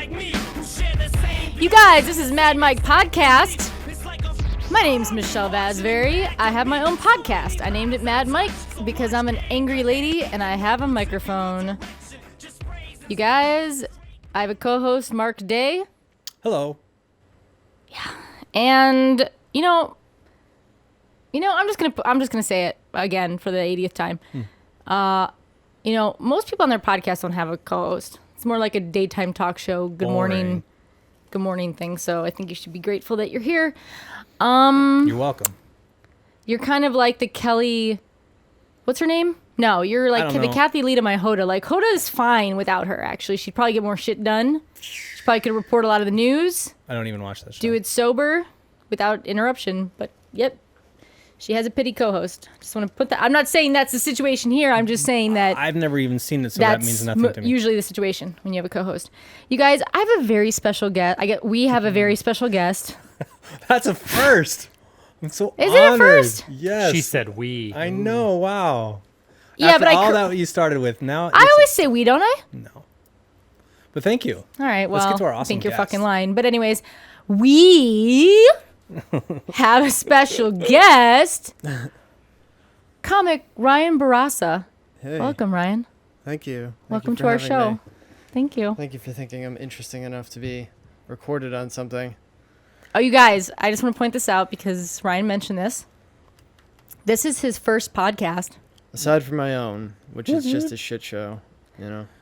You guys, this is Mad Mike Podcast. My name's Mychelle Vasvary. I have my own podcast. I named it Mad Mike because I'm an angry lady and I have a microphone. You guys, I have a co-host, Mark Day. Hello. Yeah. And I'm just gonna say it again for the 80th time. Most people on their podcast don't have a co-host. It's more like a daytime talk show. Good morning thing. So I think you should be grateful that you're here. You're welcome. You're kind of like the Kelly. What's her name? No, you're like the Kathy Lee to my Hoda. Like Hoda is fine without her. Actually, she'd probably get more shit done. She probably could report a lot of the news. I don't even watch that show. Do it sober, without interruption. But yep, she has a pity co-host. Just want to put that. I'm not saying that's the situation here. I'm just saying that I've never even seen it, so that means nothing to me. Usually the situation when you have a co-host. You guys, I have a very special guest. We have a very special guest. That's a first. I'm so honored. Is it a first? Yes. She said we. I know. Wow. Yeah, After but all that you started with, now I always say we, don't I? No. But thank you. All right. Well, let's get to our awesome I think you're guest. fucking lying. But anyways, we have a special guest, comic Ryan Bourassa. Hey. Welcome, Ryan. Thank you. Welcome to our show. Me. Thank you. Thank you for thinking I'm interesting enough to be recorded on something. Oh, you guys, I just want to point this out because Ryan mentioned this. This is his first podcast. Aside from my own, which is just a shit show,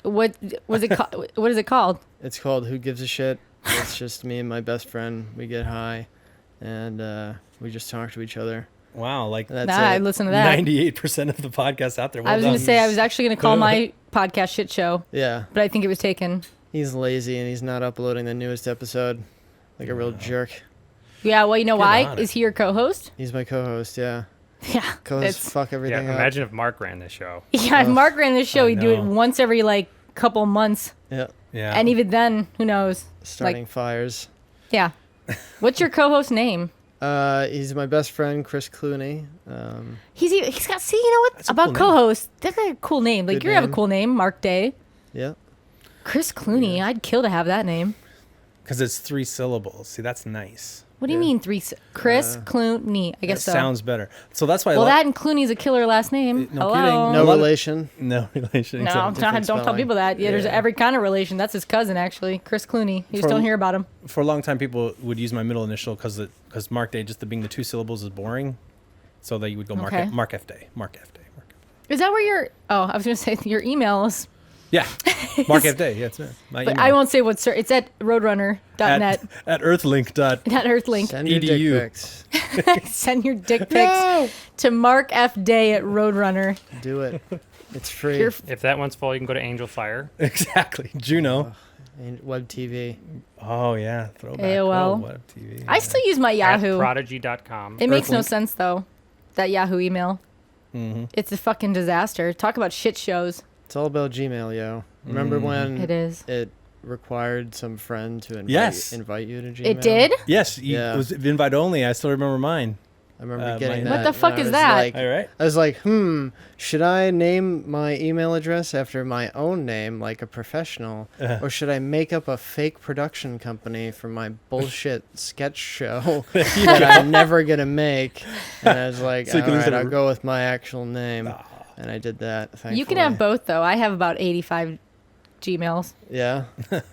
What was it called? What is it called? It's called Who Gives a Shit. It's just me and my best friend. We get high, and we just talk to each other. Wow, like That's I listen to that. 98% of the podcasts out there. Well I was going to say I was actually going to call my podcast Shit Show. Yeah. But I think it was taken. He's lazy and he's not uploading the newest episode, like a real jerk. Yeah, well, you know Get why? on it. Is he your co-host? He's my co-host. Yeah. Yeah. Co-host fuck everything up. Imagine if Mark ran this show. Yeah, if Mark ran this show, I he'd do it know. once every couple months. Yeah. Yeah. And even then, who knows? Starting fires. Yeah. What's your co-host name? He's my best friend, Chris Clooney. He's got, see, you know what? That's a About cool name. co-host, that's like a cool name. Like, Good you have a name. cool name, Mark Day. Yeah. Chris Clooney, I'd kill to have that name. Because it's 3 syllables. See, that's nice. What do you mean Chris Clooney? I guess That so. sounds better. So that's why Well, that and Clooney's a killer last name. No Hello. kidding. No A lot of- relation. No relation. No, except don't tell spelling. people that. Yeah, there's Yeah. every kind of relation. That's his cousin, actually, Chris Clooney. You just For- don't hear about him. For a long time, people would use my middle initial because Mark Day, just being the 2 syllables, is boring. So they would go Mark, Okay. Mark F. Day. Mark F. Day. Mark F. Is that where your? Oh, I was gonna say your emails. Yeah. Mark F. Day. Yeah, it's it. My But email. I won't say what. It's at roadrunner.net. At earthlink.edu. Not Earthlink. Send your dick pics. Send your dick pics to Mark F. Day at Roadrunner. Do it. It's free. If that one's full, you can go to Angel Fire. Exactly. Juno. And Web TV. Oh, yeah. Throwback. AOL. Oh, Web TV. I still use my Yahoo. At Prodigy.com. It makes no Earthlink. sense though. That Yahoo email. Mm-hmm. It's a fucking disaster. Talk about shit shows. It's all about Gmail, yo. Remember when It is. it required some friend to invite you to Gmail? It did? Yes. Yeah. It was invite only. I still remember mine. I remember getting mine- that. What the and fuck I is was that? Like, All right. I was like, should I name my email address after my own name, like a professional, or should I make up a fake production company for my bullshit sketch show that I'm never going to make? And I was like, So you all can use right, it I'll a- go with my actual name. And I did that, thankfully. You can have both though. I have about 85 Gmails. Yeah.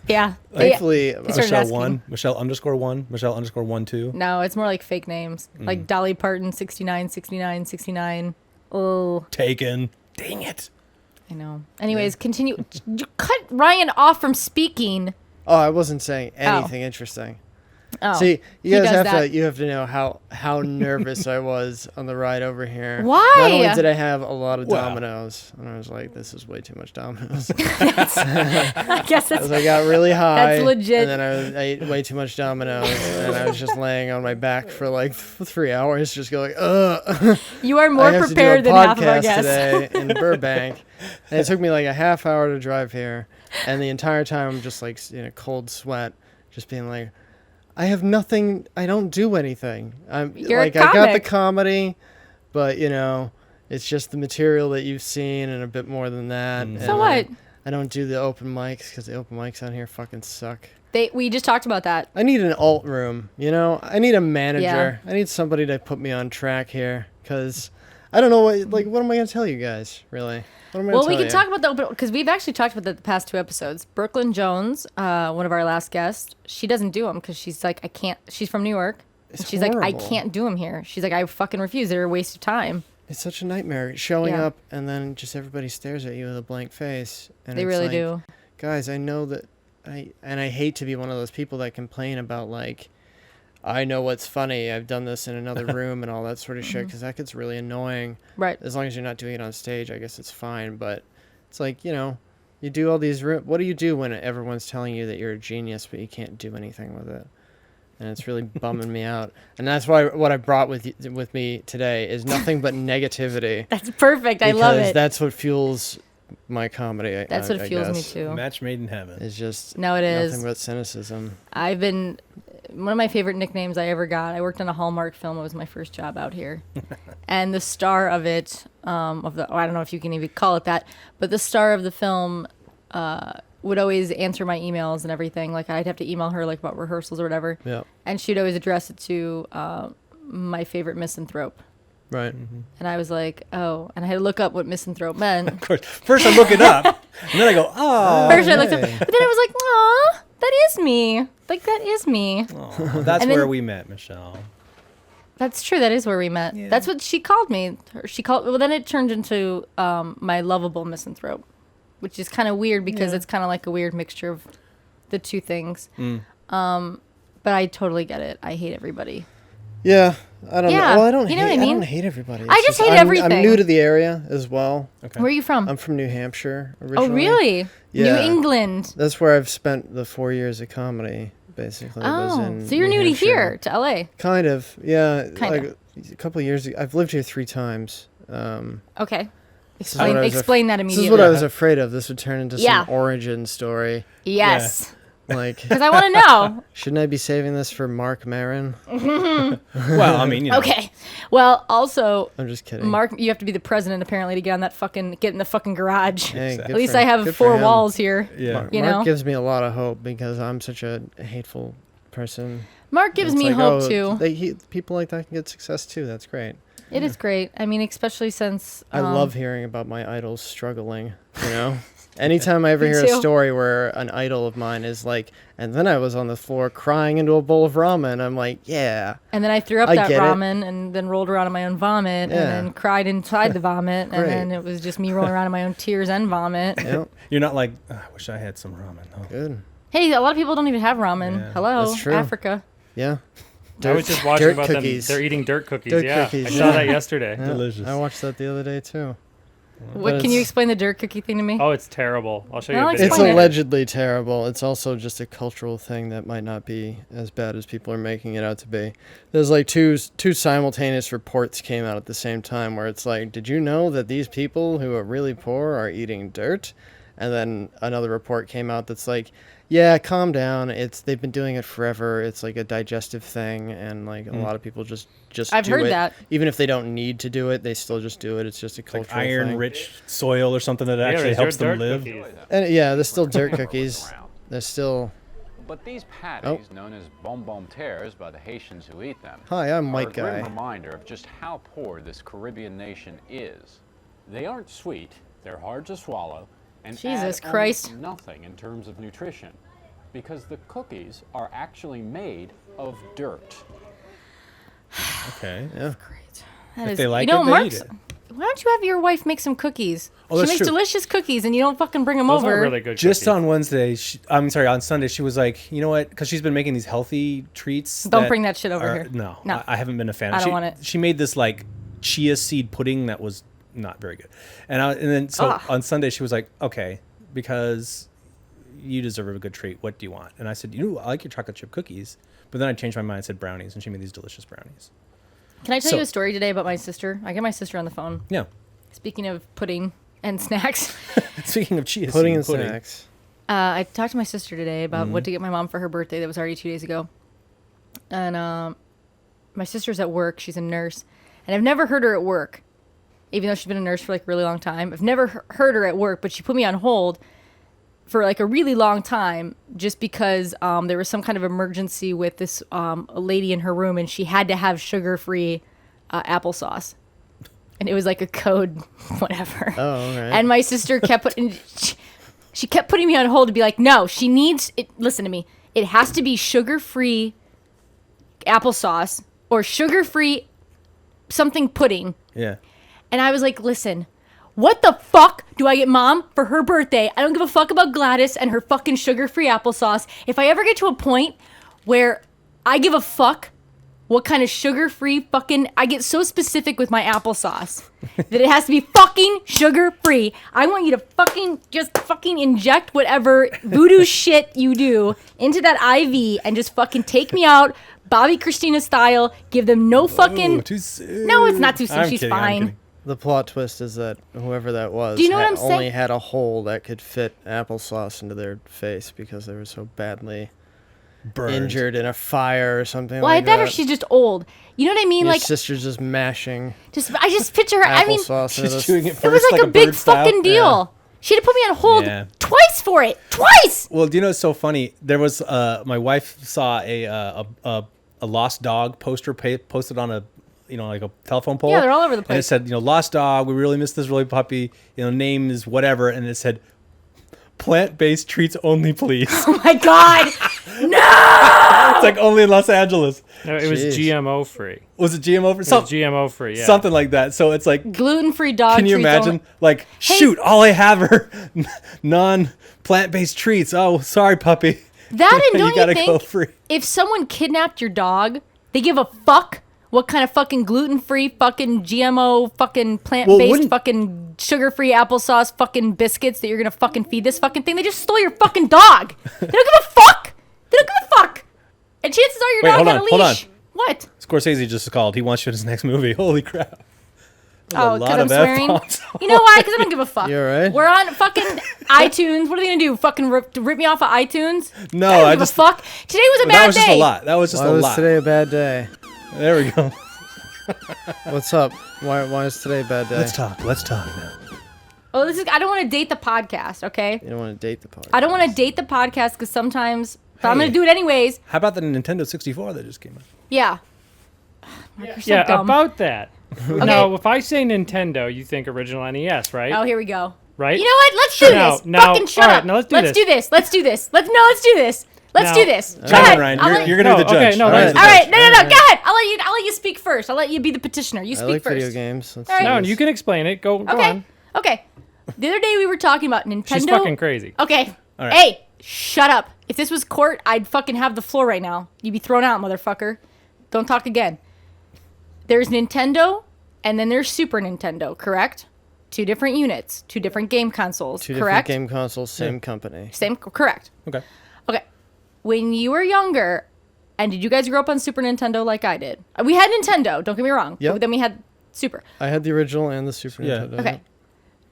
Yeah. Thankfully, started Michelle asking. 1. Michelle _1. Michelle _1 2. No, it's more like fake names. Like Dolly Parton 69, 69, 69. Oh, Taken. Dang it. I know. Anyways, continue. You cut Ryan off from speaking. oh, I wasn't saying anything interesting. Oh. See, he you guys does have that. to. You have to know how nervous I was on the ride over here. Why? Not only did I have a lot of Well. Dominoes, and I was like, "This is way too much Dominoes." I guess that's. As I got really high, legit. and then I ate way too much Dominoes, and I was just laying on my back for like 3 hours, just going, "Ugh." You are I more have prepared to do than a half of our podcast guests. today in Burbank, and it took me like a half hour to drive here, and the entire time I'm just like in a cold sweat, just being like, I have nothing. I don't do anything. I'm You're a like, I got the comic. comedy, but it's just the material that you've seen and a bit more than that. Mm. and So what? I don't do the open mics because the open mics on here fucking suck. We just talked about that. I need an alt room, you know? I need a manager. Yeah. I need somebody to put me on track here because I don't know what am I going to tell you guys, really? What am I Well, gonna we tell can you? talk about the open because we've actually talked about that the past 2 episodes. Brooklyn Jones, one of our last guests, she doesn't do them because she's like, I can't. She's from New York. It's She's like, I horrible. can't do them here. She's like, I fucking refuse. They're a waste of time. It's such a nightmare showing Yeah. up and then just everybody stares at you with a blank face. And They it's really like, do. Guys, I know that I hate to be one of those people that complain about like, I know what's funny. I've done this in another room and all that sort of shit because that gets really annoying. Right. As long as you're not doing it on stage, I guess it's fine. But it's like, you know, you do all these. What do you do when everyone's telling you that you're a genius, but you can't do anything with it? And it's really bumming me out. And that's why what I brought with me today is nothing but negativity. That's perfect. I love Because it. that's what fuels my comedy. That's what I fuels me guess. too. Match made in heaven. It's just No, it is. nothing but cynicism. One of my favorite nicknames I ever got. I worked on a Hallmark film. It was my first job out here, and the star of it, I don't know if you can even call it that, but the star of the film would always answer my emails and everything. Like I'd have to email her like about rehearsals or whatever, Yeah. and she'd always address it to my favorite misanthrope. Right. And I was like, oh, and I had to look up what misanthrope meant. Of course. First I look it up, and then I go, oh. First I looked up, hey. but then I was like, aw, that is me. Like that is me. Oh, that's And then- where we met, Mychelle. That's true. That is where we met. Yeah. That's what she called me. Well, then it turned into my lovable misanthrope, which is kind of weird because Yeah. it's kind of like a weird mixture of the two things. Mm. But I totally get it. I hate everybody. Yeah. I don't Yeah, know. Well, I don't you hate. know what I mean? don't hate everybody. I It's just hate I'm everything. new to the area as well. Okay. Where are you from? I'm from New Hampshire originally. Oh, really? Yeah. New England. That's where I've spent the 4 years of comedy, basically. was Oh, in so you're new to Hampshire. here, to LA. Kind of, yeah. Kind like a couple of years ago. I've lived here 3 times. Okay. This is what I was Explain that This immediately. is what I was afraid of. This would turn into Yeah. some origin story. Yes. Like, Because I want to know. shouldn't I be saving this for Mark Maron? Well, I mean, you know. Okay. Well, also, I'm just kidding. Mark, you have to be the president apparently to get in the fucking garage. Hey, good At least for- I have good for 4 him. walls here. Yeah. You Mark know? gives me a lot of hope because I'm such a hateful person. Mark gives It's me like, hope oh, too. People like that can get success too. That's great. It is great. I mean, especially since I love hearing about my idols struggling, you know? Anytime I ever Me hear too. a story where an idol of mine is like, and then I was on the floor crying into a bowl of ramen, I'm like, yeah. And then I threw up I that get it. ramen and then rolled around in my own vomit Yeah. and then cried inside the vomit and Great. then it was just me rolling around in my own tears and vomit. Yep, You're not like, "Oh, I wish I had some ramen. Oh. good. Hey, a lot of people don't even have ramen. Yeah. Hello, That's true. Africa. Yeah. I was just watching dirt about cookies. them. They're eating dirt cookies. Dirt yeah, cookies, I saw yeah. that yesterday. Yeah, Delicious. I watched that the other day too. What But can you it's- explain the dirt cookie thing to me? Oh, it's terrible. I'll show you Well, a video. It's Explain it. allegedly terrible. It's also just a cultural thing that might not be as bad as people are making it out to be. There's like two simultaneous reports came out at the same time where it's like, did you know that these people who are really poor are eating dirt? And then another report came out that's like, yeah, calm down. They've been doing it forever. It's like a digestive thing, and like a lot of people just I've do heard it. that. Even if they don't need to do it, they still just do it. It's just a Like cultural thing. iron-rich soil or something that Yeah, actually there's helps dirt them live. cookies. And yeah, they're still dirt cookies. They're still. But these patties, known as bonbon terres by the Haitians who eat them, Hi, I'm are a White grim Guy. reminder of just how poor this Caribbean nation is. They aren't sweet, they're hard to swallow, and Jesus add Christ. almost nothing in terms of nutrition, because the cookies are actually made of dirt. Okay. Yeah. Great. That If is, they like you know, it, they Mark's, eat it. why don't you have your wife make some cookies? Oh, She that's makes true. delicious cookies and you don't fucking bring them Those over. are really good. Just cookies. on Wednesday, on Sunday, she was like, you know what? Because she's been making these healthy treats. Don't bring that shit over are- here. No, No. I haven't been a fan. I don't she, want it. She made this like chia seed pudding that was not very good, and then Ugh. on Sunday she was like, okay, because you deserve a good treat. What do you want? And I said, I like your chocolate chip cookies. But then I changed my mind and said brownies, and she made these delicious brownies. Can I tell So- you a story today about my sister? I get my sister on the phone. Yeah. Speaking of pudding and snacks, Speaking of chia Pudding seed and snacks. I talked to my sister today about Mm-hmm. what to get my mom for her birthday. That was already 2 days ago. And my sister's at work. She's a nurse. And I've never heard her at work, even though she's been a nurse for like a really long time. I've never heard her at work, but she put me on hold for like a really long time, just because there was some kind of emergency with this a lady in her room, and she had to have sugar-free applesauce, and it was like a code, whatever. Oh, all right. And my sister kept putting, she kept putting me on hold to be like, no, she needs it. Listen to me. It has to be sugar-free applesauce or sugar-free something pudding. Yeah. And I was like, listen, what the fuck do I get Mom for her birthday? I don't give a fuck about Gladys and her fucking sugar-free applesauce. If I ever get to a point where I give a fuck what kind of sugar-free fucking... I get so specific with my applesauce that it has to be fucking sugar-free. I want you to fucking just fucking inject whatever voodoo shit you do into that IV and just fucking take me out, Bobby Christina style, give them no fucking... Ooh, too soon. No, it's not too soon. I'm She's kidding, I'm fine. kidding. The plot twist is that whoever that was Do you know what I'm saying? only had a hole that could fit applesauce into their face because they were so badly Burned. injured in a fire or something Well, like I bet her that. she's just old. You know what I mean? Your Like, sister's just mashing I just picture her. I mean, applesauce into She's this. doing it first it was like a big bird style. fucking deal. She had to put me on hold Yeah. twice for it. Twice! Well, do you know what's so funny? There was my wife saw a lost dog poster posted on a like a telephone pole. Yeah, they're all over the And it place. said, lost dog. We really miss this really puppy. Name is whatever. And it said, plant-based treats only, please. Oh my God. It's like only in Los Angeles. No, it was Jeez. GMO free. Was it GMO for It was something? GMO free. Yeah. Something like that. So it's like, Gluten-free dog can you treats imagine? only- Like, shoot, all I have are non-plant-based treats. Oh, sorry, puppy. That and don't you gotta you go think free. if someone kidnapped your dog, they give a fuck what kind of fucking gluten-free fucking GMO fucking plant-based wouldn't- fucking sugar-free applesauce fucking biscuits that you're gonna fucking feed this fucking thing? They just stole your fucking dog. They don't give a fuck. They don't give a fuck. And chances are your Wait, dog hold had on, a hold leash. on. What? Scorsese just called. He wants you in his next movie. Holy crap. Oh, a because lot I'm of swearing. F-bombs. You know why? Because I don't give a fuck. You alright? We're on fucking iTunes. What are they gonna do? Fucking rip me off of iTunes? No, I don't I give just- a fuck. Today was a That bad was day. just a lot. That was just Why a was lot. today a bad day? There we go. What's up? Why is today a bad day? Let's talk. Let's talk now. Oh, this is. I don't want to date the podcast. Okay. You don't want to date the podcast. I don't want to date the podcast because sometimes. But I'm Hey. gonna do it anyways. How about the Nintendo 64 that just came out? Yeah. Mark, you're so Yeah, dumb. about that. No, if I say Nintendo, you think original NES, right? Oh, here we go. Right? You know what? Let's do Now- this. now- Fucking shut all right, up. now let's do Let's this. do this. Let's do this. Let's do this. Let's Now- do this. Go Jump ahead. in, Ryan. I'll You're, let- you're gonna be the No, okay, judge. no, All let's- All right. No. Go ahead. I'll let you speak first. I'll let you be the petitioner. You I speak like first. video games. Let's All do right. No, this. you can explain it. Go Okay. on. Okay. The other day we were talking about Nintendo. She's fucking crazy. Okay. All right. Hey, shut up. If this was court, I'd fucking have the floor right now. You'd be thrown out, motherfucker. Don't talk again. There's Nintendo, and then there's Super Nintendo, correct? Two different units, two different game consoles, Two correct? different game consoles, same company. Same, correct. Okay. Okay. When you were younger, and did you guys grow up on Super Nintendo like I did? We had Nintendo, don't get me wrong. Yep. But then we had Super. I had the original and the Super Yeah. Nintendo. Okay.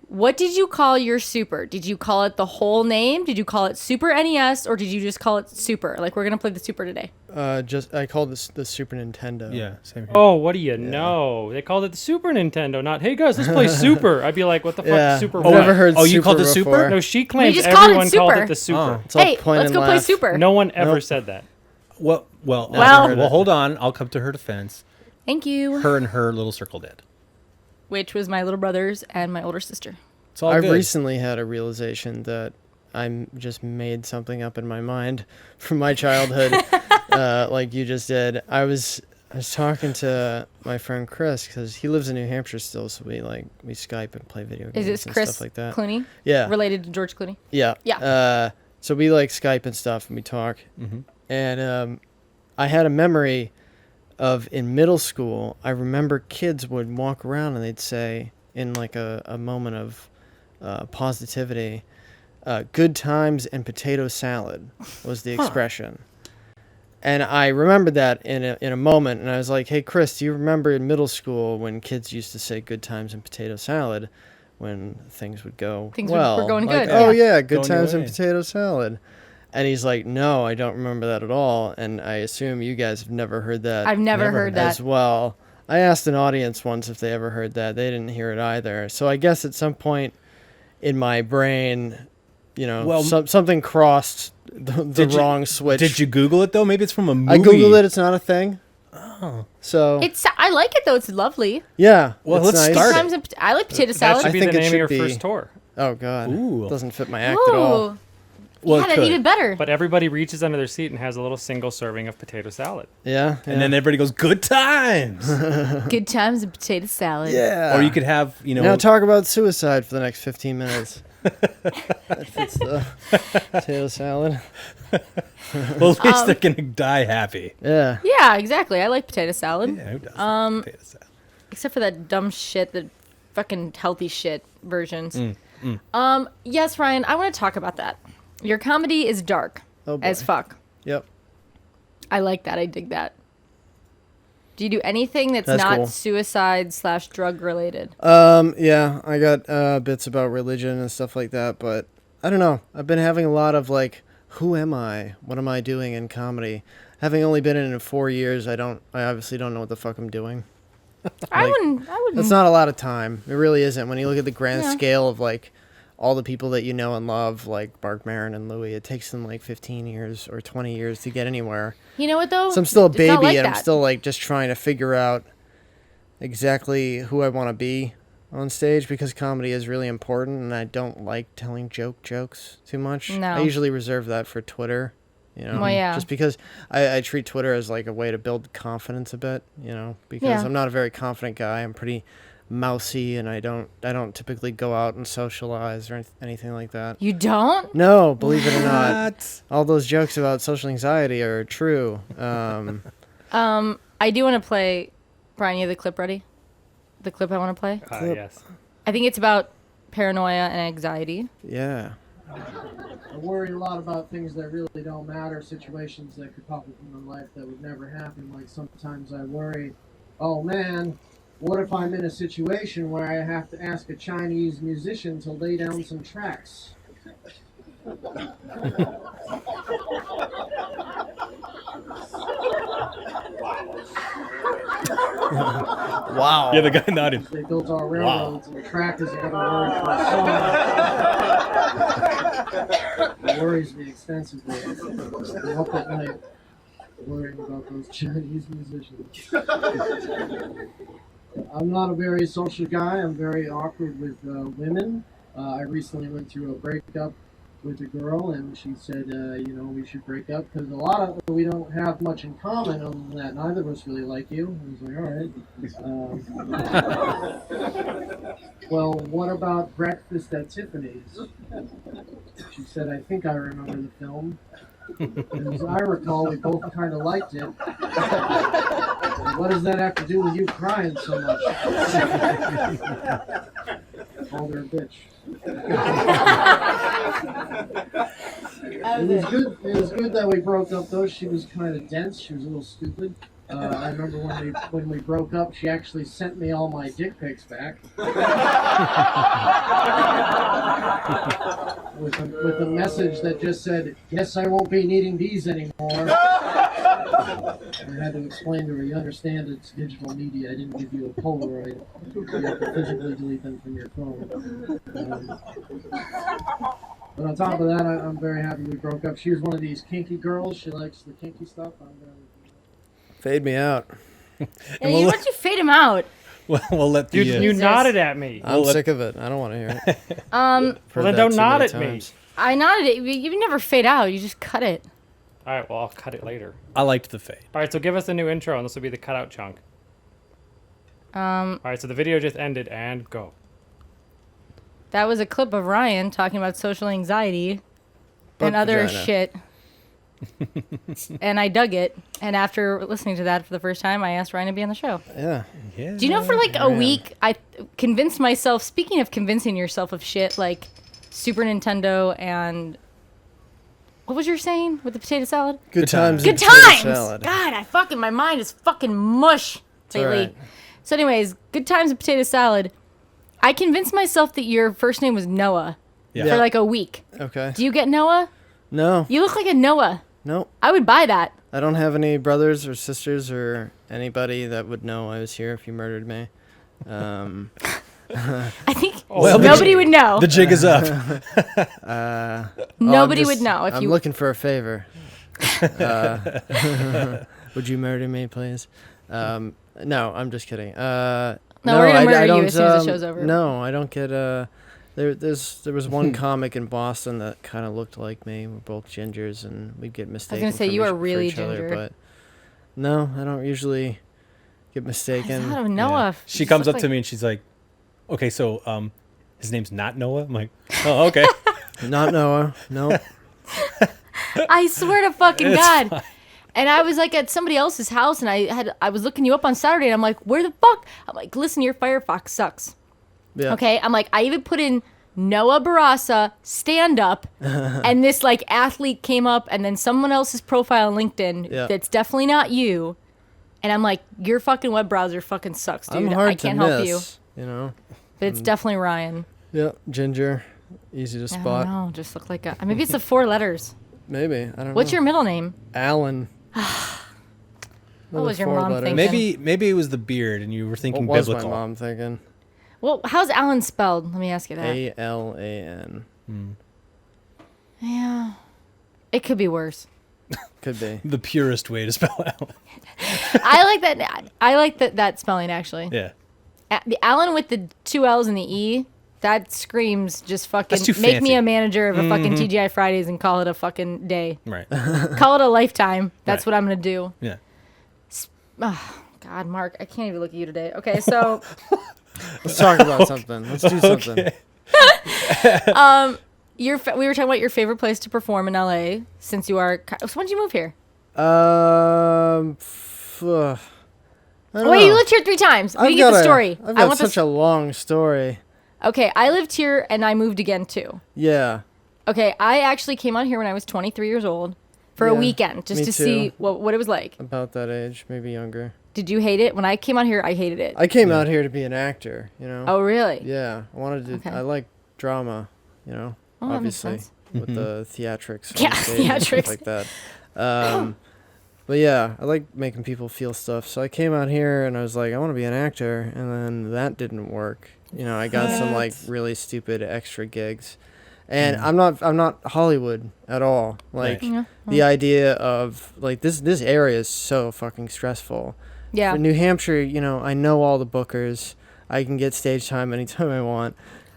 What did you call your Super? Did you call it the whole name? Did you call it Super NES, or did you just call it Super? Like, we're going to play the Super today. I called this the Super Nintendo. Yeah, same here. Oh, what do you know? They called it the Super Nintendo, not, hey guys, let's play Super. I'd be like, what the fuck Yeah. is Super? I've what? never heard Oh, you Super called it Super? before. No, she claims just called it everyone called Super. it the Super. Oh. It's all Hey, point let's and go play laugh. Super. No one ever Nope. said that. Well, Well- hold on. I'll come to her defense. Thank you. Her and her little circle did. Which was my little brothers and my older sister. It's all I've good. recently had a realization that I just made something up in my mind from my childhood, like you just did. I was talking to my friend Chris because he lives in New Hampshire still, so we Skype and play video games Is this and Chris stuff like that. Clooney? Yeah, Related to George Clooney? yeah, Yeah. So we Skype and stuff, and we talk. Mhm. And I had a memory of in middle school. I remember kids would walk around and they'd say, in like a moment of positivity, "Good times and potato salad" was the expression. And I remembered that in a moment, and I was like, "Hey, Chris, do you remember in middle school when kids used to say 'good times and potato salad' when things would go Things were well? going Like, good, oh yeah. yeah, good Going your times and way." potato salad." And he's like, "No, I don't remember that at all." And I assume you guys have never heard that I've never heard that. as well. I asked an audience once if they ever heard that. They didn't hear it either. So I guess at some point in my brain, something crossed the wrong switch. Did you Google it though? Maybe it's from a movie. I Googled it. It's not a thing. Oh. So I like it though. It's lovely. yeah. Well, it's let's nice. start. Sometimes I like potato That salad. should be think the it name of should your be- first tour. Oh god. Ooh. Doesn't fit my act at all. Ooh. Well, Yeah, it that's could. even better. But everybody reaches under their seat and has a little single serving of potato salad. Yeah. And then everybody goes, good times. Good times and potato salad. yeah. Or you could have, now talk about suicide for the next 15 minutes. That fits the potato salad. well, at least they're going to die happy. Yeah. Yeah, exactly. I like potato salad. Yeah, who doesn't? Potato salad. Except for that dumb shit, the fucking healthy shit versions. Mm. Yes, Ryan, I want to talk about that. Your comedy is dark Oh, boy. as fuck. Yep. I like that. I dig that. Do you do anything that's That's not cool. suicide/drug related? Yeah, I got bits about religion and stuff like that, but I don't know. I've been having a lot of like, who am I? What am I doing in comedy? Having only been in it 4 years, I obviously don't know what the fuck I'm doing. I wouldn't. That's not a lot of time. It really isn't. When you look at the grand Yeah. scale of like all the people that you know and love, like Mark Maron and Louis, it takes them like 15 years or 20 years to get anywhere. You know what though? So I'm still a It's baby, not like and I'm that. still like just trying to figure out exactly who I want to be on stage, because comedy is really important, and I don't like telling jokes too much. No. I usually reserve that for Twitter, Well, yeah. just because I treat Twitter as like a way to build confidence a bit, because Yeah. I'm not a very confident guy. I'm pretty mousy, and I don't typically go out and socialize or anything like that. You don't? No, believe it or not, What? all those jokes about social anxiety are true. I do want to play. Brian, you have the clip ready? The clip I want to play? Yes. I think it's about paranoia and anxiety. Yeah. I worry a lot about things that really don't matter, situations that could pop up in my life that would never happen. Like sometimes I worry, oh man, what if I'm in a situation where I have to ask a Chinese musician to lay down some tracks? Wow. Yeah, the guy nodded. They built our railroads, and track is another word for a song. It worries me extensively. I'm up at night worrying about those Chinese musicians. I'm not a very social guy. I'm very awkward with women. I recently went through a breakup with a girl, and she said, we should break up because we don't have much in common other than that. Neither of us really like you. I was like, all right. Well, what about Breakfast at Tiffany's? She said, I think I remember the film. And as I recall, we both kind of liked it. What does that have to do with you crying so much? Called her a bitch. It was good. It was good that we broke up, though. She was kind of dense. She was a little stupid. I remember when we broke up, she actually sent me all my dick pics back. with a message that just said, "Guess I won't be needing these anymore." I had to explain to her, you understand it's digital media. I didn't give you a Polaroid. You have to physically delete them from your phone. But on top of that, I'm very happy we broke up. She was one of these kinky girls. She likes the kinky stuff. Fade me out. Yeah, why don't you fade him out? We'll let the. You Jesus. nodded at me. I'm sick of it. I don't want to hear it. Well, then don't nod at me. I nodded it. You never fade out. You just cut it. All right, well, I'll cut it later. I liked the fade. All right, so give us a new intro, and this will be the cutout chunk. Um, All right, so the video just ended, and go. That was a clip of Ryan talking about social anxiety and Butt other vagina. shit. And I dug it. And after listening to that for the first time, I asked Ryan to be on the show. Yeah. Yeah. Do you know for like a Man. week, I convinced myself, speaking of convincing yourself of shit, like Super Nintendo and... What was you saying with the potato salad? Good times. Good and potato times! salad. God, my mind is fucking mush all lately. right. So anyways, good times and potato salad. I convinced myself that your first name was Noah Yeah. for like a week. Okay. Do you get Noah? No. You look like a Noah. No. I would buy that. I don't have any brothers or sisters or anybody that would know I was here if you murdered me. I think Well, nobody would know. The jig is up. Nobody would know if I'm you. looking for a favor. Would you murder me, please? No, I'm just kidding. No, we're gonna murder you as soon as the show's over. No, I don't get. There was one comic in Boston that kind of looked like me. We're both gingers, and we'd get mistaken. I was gonna say for you each- are for really each other, ginger. but no, I don't usually get mistaken. I don't know Noah. Yeah. She comes up to me and she's like, "Okay, so his name's not Noah." I'm like, "Oh, okay." Not Noah. No. I swear to fucking It's God. fine. And I was like at somebody else's house, and I was looking you up on Saturday, and I'm like, where the fuck? I'm like, listen, your Firefox sucks. Yeah. Okay, I'm like, I even put in Noah Bourassa stand up, and this like athlete came up, and then someone else's profile on LinkedIn Yeah. that's definitely not you, and I'm like, your fucking web browser fucking sucks, dude. I'm hard I can't to help miss, you, you know. but it's definitely Ryan. Yep, ginger, easy to I spot. don't know, just look like a maybe it's the 4 letters. Maybe I don't know. What's your middle name? Alan? What was your Another 4 mom letters. thinking? Maybe it was the beard and you were thinking What was biblical. my mom thinking? Well, how's Alan spelled? Let me ask you that. Alan. Yeah, it could be worse. Could be. The purest way to spell Alan. I like that. I like that spelling actually. Yeah. The Alan with the 2 L's and the E. That screams just fucking That's too make me fancy. a manager of a fucking TGI Fridays and call it a fucking day. Right. Call it a lifetime. That's Right. what I'm gonna do. Yeah. Oh, God, Mark, I can't even look at you today. Okay, so Let's talk about something. Let's do something. we were talking about your favorite place to perform in LA since you are. So when did you move here? I don't Oh, wait, know. you lived here 3 times. We I've can get the got story. I've I got want such a long story. Okay, I lived here and I moved again too. Yeah. Okay, I actually came out here when I was 23 years old for a Yeah, weekend just me to too. see what it was like. About that age, maybe younger. Did you hate it? When I came out here, I hated it. I came out here to be an actor, you know. Oh, really? Yeah, I wanted to. Okay. I like drama, you know. Oh, that makes obviously, sense. with the theatrics. Yeah, on stage and stuff theatrics. like that. But yeah, I like making people feel stuff. So I came out here and I was like, I want to be an actor, and then that didn't work. You know, I got some like really stupid extra gigs, and I'm not Hollywood at all. Like Yeah. the idea of like this area is so fucking stressful. Yeah. For New Hampshire, you know, I know all the bookers. I can get stage time anytime I want.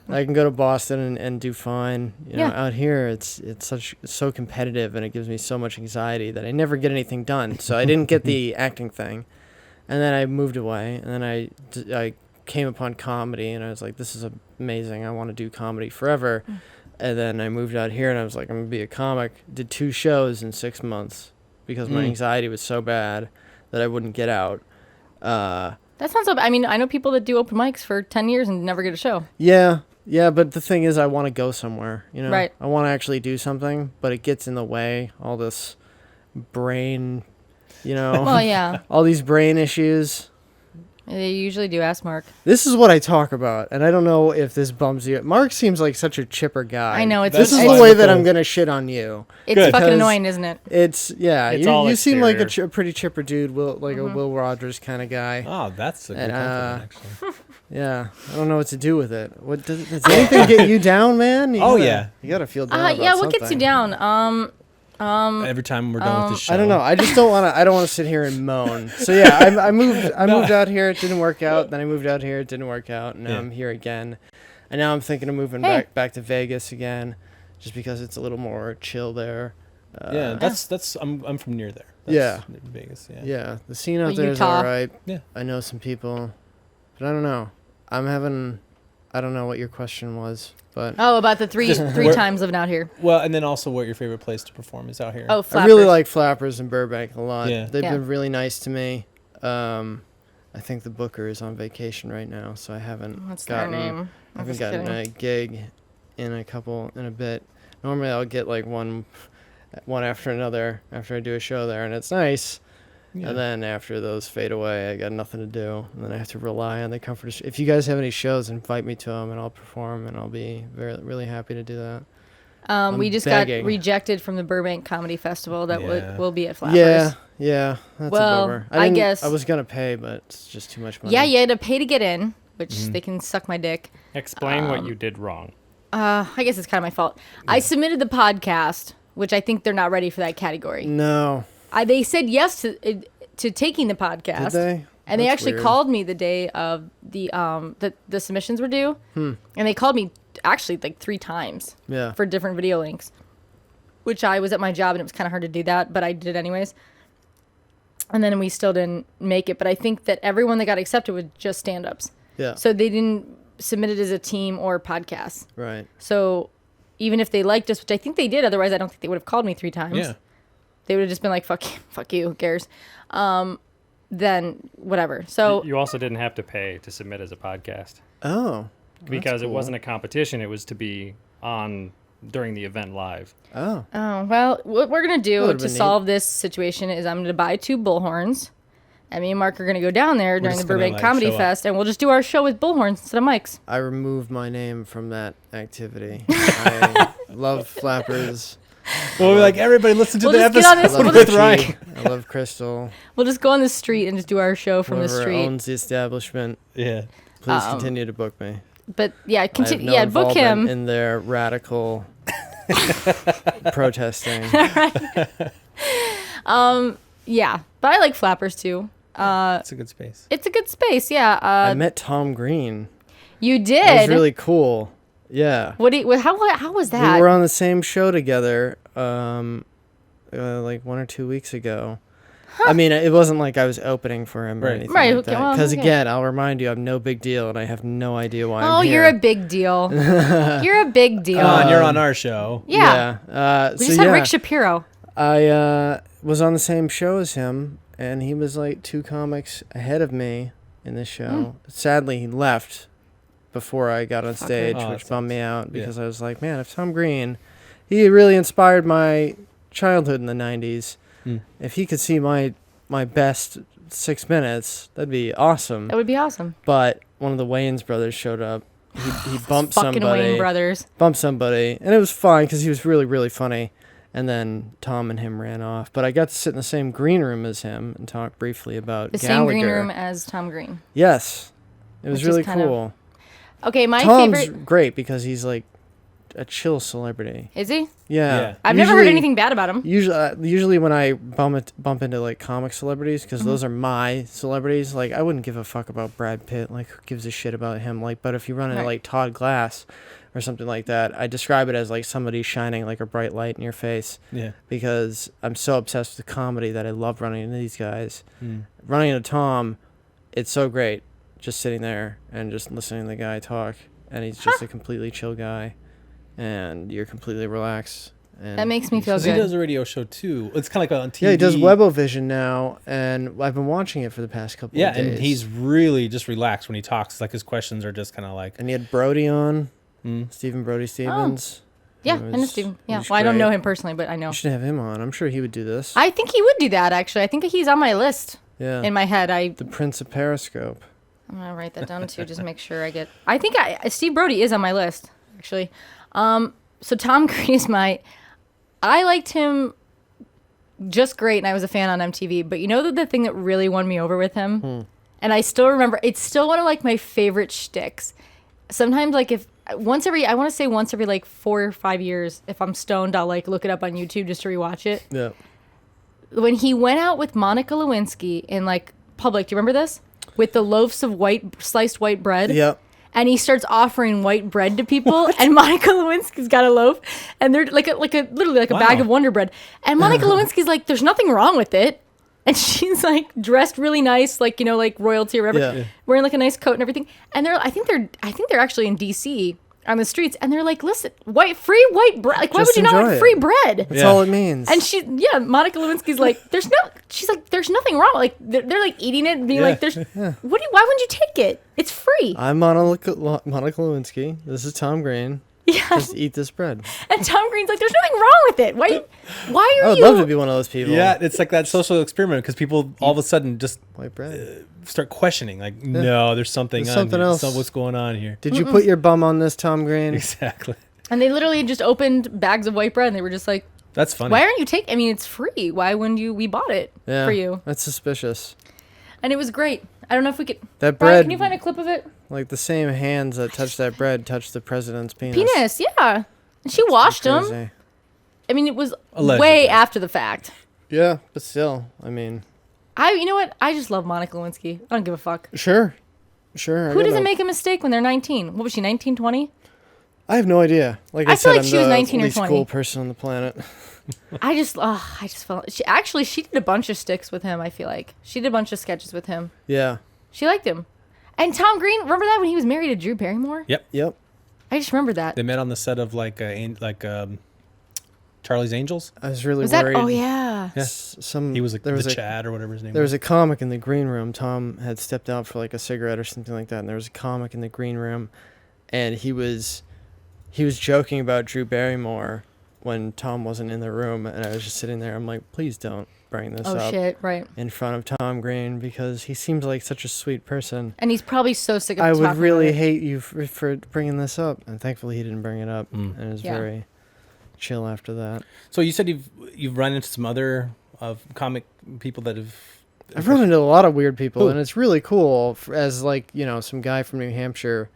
I can go to Boston and do fine. You know, Yeah. out here it's so competitive, and it gives me so much anxiety that I never get anything done. So I didn't get the acting thing, and then I moved away, and then I came upon comedy, and I was like, this is amazing. I want to do comedy forever. And then I moved out here, and I was like, I'm gonna be a comic. Did 2 shows in 6 months because my anxiety was so bad that I wouldn't get out. That sounds so bad. I mean, I know people that do open mics for 10 years and never get a show. Yeah, but the thing is, I want to go somewhere, you know? Right. I want to actually do something, but it gets in the way, all this brain, you know? Well, yeah. All these brain issues. They usually do. Ask Mark. This is what I talk about, and I don't know if this bums you. Mark seems like such a chipper guy. I know, it's This is it's, the way that I'm going to shit on you. it's Good. fucking Because- annoying, isn't it? It's, yeah, It's all you seem like a exterior. pretty chipper dude, like a Will Rogers kind of guy. Oh, that's a good And, compliment, actually. Yeah, I don't know what to do with it. What does anything get you down, man? You Oh, gotta- yeah. you gotta feel down. about Yeah. What gets you something. down? Every time we're done with this show. I don't know. I just don't want to. I don't want to sit here and moan. So yeah, I moved out here. It didn't work out. Then I moved out here. It didn't work out. And now Yeah. I'm here again. And now I'm thinking of moving Hey. back to Vegas again, just because it's a little more chill there. Yeah, that's I'm from near there. Yeah. That's Vegas. Yeah. Yeah, the scene out Like there is Utah. all right. Yeah. I know some people, but I don't know. I don't know what your question was, but Oh, about the three where- times living out here. Well, and then also what your favorite place to perform is out here. Oh, I Flappers. really like Flappers in Burbank a lot. Yeah. They've Yeah. been really nice to me. I think the booker is on vacation right now, so I haven't What's their gotten name? I I'm haven't just gotten kidding. a gig in a bit. Normally I'll get like one after another after I do a show there, and it's nice. Yeah. And then after those fade away, I got nothing to do, and then I have to rely on the comfort. If you guys have any shows, invite me to them, and I'll perform, and I'll be really happy to do that. We I'm just begging. got rejected from the Burbank Comedy Festival that Yeah. will be at Flappers. Yeah, that's Well, a bummer. I guess- I was gonna pay, but it's just too much money. Yeah, you had to pay to get in, which they can suck my dick. Explain what you did wrong. I guess it's kind of my fault. I submitted the podcast, which I think they're not ready for that category. No. They said yes to taking the podcast. Did they? And they That's actually weird. called me the day of the submissions were due. And they called me actually like 3 times Yeah. for different video links, which I was at my job and it was kind of hard to do that, but I did it anyways. And then we still didn't make it. But I think that everyone that got accepted was just stand-ups. Yeah. So they didn't submit it as a team or podcast. Right. So even if they liked us, which I think they did, otherwise I don't think they would have called me 3 times. Yeah. They would have just been like, fuck you, who cares? Then whatever. So You also didn't have to pay to submit as a podcast Oh. because it cool. wasn't a competition. It was to be on during the event live. Oh. well, what we're going to do would've to been solve this situation is I'm going to buy 2 bullhorns. And me and Mark are going to go down there during the just gonna, Burbank like, Comedy show up. Fest, and we'll just do our show with bullhorns instead of mics. I removed my name from that activity. I love flappers. Well, we're like, everybody listen to We'll the just get on episode this- I love with Richie. Ryan. I love Crystal. We'll just go on the street and just do our show from the Whoever street. owns the establishment, Yeah. please continue to book me. But yeah, I have continue. no Yeah, book involvement him. in their radical protesting. Yeah, but I like flappers too. It's a good space. It's a good space. Yeah. I met Tom Green. You did. That was really cool. Yeah. How was that? We were on the same show together, like 1 or 2 weeks ago. I mean, it wasn't like I was opening for him or Right. anything Right, like okay, that. well, Because okay. again, I'll remind you, I'm no big deal, and I have no idea why Oh, I'm here. you're a big deal. You're a big deal. And you're on our show. Yeah. We We just had Rick Shapiro. I was on the same show as him, and he was like 2 comics ahead of me in this show. Sadly, he left before I got on stage, Oh, which that bummed me sucks. out Yeah. because I was like, man, if Tom Green, he really inspired my childhood in the 90s. If he could see my best 6 minutes, that'd be awesome. That would be awesome. But one of the Wayans brothers showed up. He bumped Fucking somebody. Wayne brothers. Bumped somebody, and it was fine because he was really, really funny. And then Tom and him ran off. But I got to sit in the same green room as him and talk briefly about The Gallagher. same green room as Tom Green. Yes. It was Which is really kind of- cool. Okay, my Tom's favorite. great because he's like a chill celebrity. Is he? Yeah. Yeah. I've never heard Usually- anything bad about him. Usually when I bump into like comic celebrities, because those are my celebrities, like I wouldn't give a fuck about Brad Pitt. Like who gives a shit about him? Like, but if you run into Right. like Todd Glass or something like that, I describe it as like somebody shining like a bright light in your face. Yeah. Because I'm so obsessed with comedy that I love running into these guys. Running into Tom, it's so great just sitting there and just listening to the guy talk. And he's just a completely chill guy. And you're completely relaxed. And That makes me feel Because he good. does a radio show too. It's kind of like on TV. yeah, he does Webovision now, and I've been watching it for the past couple Yeah, of days. and he's really just relaxed when he talks. Like his questions are just kind of like. And he had Brody on, Stephen Brody Stevens. Yeah, who I know was- Steven. Yeah, who's well, I don't know great. him personally, but I know. You should have him on. I'm sure he would do this. I think he would do that, actually. I think he's on my list Yeah. in my head. The Prince of Periscope. I'm going to write that down, too, just to make sure I get... I think Steve Brody is on my list, actually. So Tom Green is I liked him just great, and I was a fan on MTV. But you know the thing that really won me over with him? And I still remember, it's still one of, like, my favorite shticks. Sometimes, like, I want to say once every, like, 4 or 5 years, if I'm stoned, I'll, like, look it up on YouTube just to rewatch it. Yeah. When he went out with Monica Lewinsky in, like, public, do you remember this? With the loaves of sliced white bread. Yep. And he starts offering white bread to people, and Monica Lewinsky's got a loaf, and they're literally like a bag of Wonder Bread. And Monica Lewinsky's like, "There's nothing wrong with it," and she's like dressed really nice, like like royalty or whatever, Yeah. wearing like a nice coat and everything. And I think they're actually in D.C. on the streets, and they're like, "Listen, free white bread. Like, why Just would you not enjoy want it. free bread?" That's all it means. And Monica Lewinsky's like, she's like, there's nothing wrong. Like, they're like eating it and being like, why wouldn't you take it? It's free. I'm Monica Lewinsky. This is Tom Green. Yeah. Just eat this bread. And Tom Green's like, there's nothing wrong with it. Why I are would you? love to be one of those people. Yeah, it's like that social experiment because people all of a sudden just White bread. start questioning. Like, no, there's something There's on something here. else. So what's going on here? Did you put your bum on this, Tom Green? Exactly. And they literally just opened bags of white bread and they were just like, That's funny. why aren't you taking? I mean, it's free. Why wouldn't you? We bought it Yeah. for you. That's suspicious. And it was great. I don't know if we could. That Brian, bread. can you find a clip of it? Like the same hands that touched that bread touched the president's penis. Penis, yeah. And she washed him. Crazy. I mean, it was Allegedly. way after the fact. Yeah, but still, I mean, You know what? I just love Monica Lewinsky. I don't give a fuck. sure. Who doesn't make a mistake when they're 19? What was she, 19, 20? I have no idea. Like I I feel said, like I'm she was the 19 or least 20. cool person on the planet. I just felt. She did a bunch of sticks with him. I feel like she did a bunch of sketches with him. Yeah. She liked him. And Tom Green, remember that when he was married to Drew Barrymore? Yep. I just remember that. They met on the set of Charlie's Angels. I was really Was that? worried. Oh yeah. Yeah. Some He was like there was the a Chad or whatever his name there was. was a comic in the green room. Tom had stepped out for like a cigarette or something like that, and there was a comic in the green room, and he was joking about Drew Barrymore when Tom wasn't in the room, and I was just sitting there. I'm like, please don't bring this Oh up shit! Right. in front of Tom Green because he seems like such a sweet person. And he's probably so sick of I talking would really about it. hate you for bringing this up, and thankfully he didn't bring it up, and it was Yeah. very chill after that. So you said you've run into some other comic people that have. I've run into a lot of weird people, Who? and it's really cool as like, some guy from New Hampshire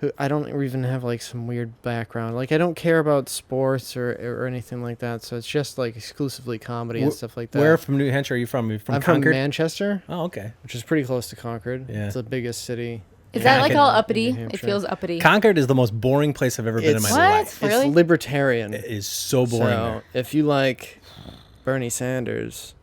who I don't even have like some weird background. Like I don't care about sports or anything like that, so it's just like exclusively comedy and stuff like that. Where from New Hampshire are you from? Are you from I'm Concord? from Manchester, Oh, okay. which is pretty close to Concord. Yeah. It's the biggest city. Is Yeah, that I like can- all in uppity? New It Hampshire. feels uppity. Concord is the most boring place I've ever been in my It's- What? life. Really? It's libertarian. It is so boring. So there. if you like Bernie Sanders,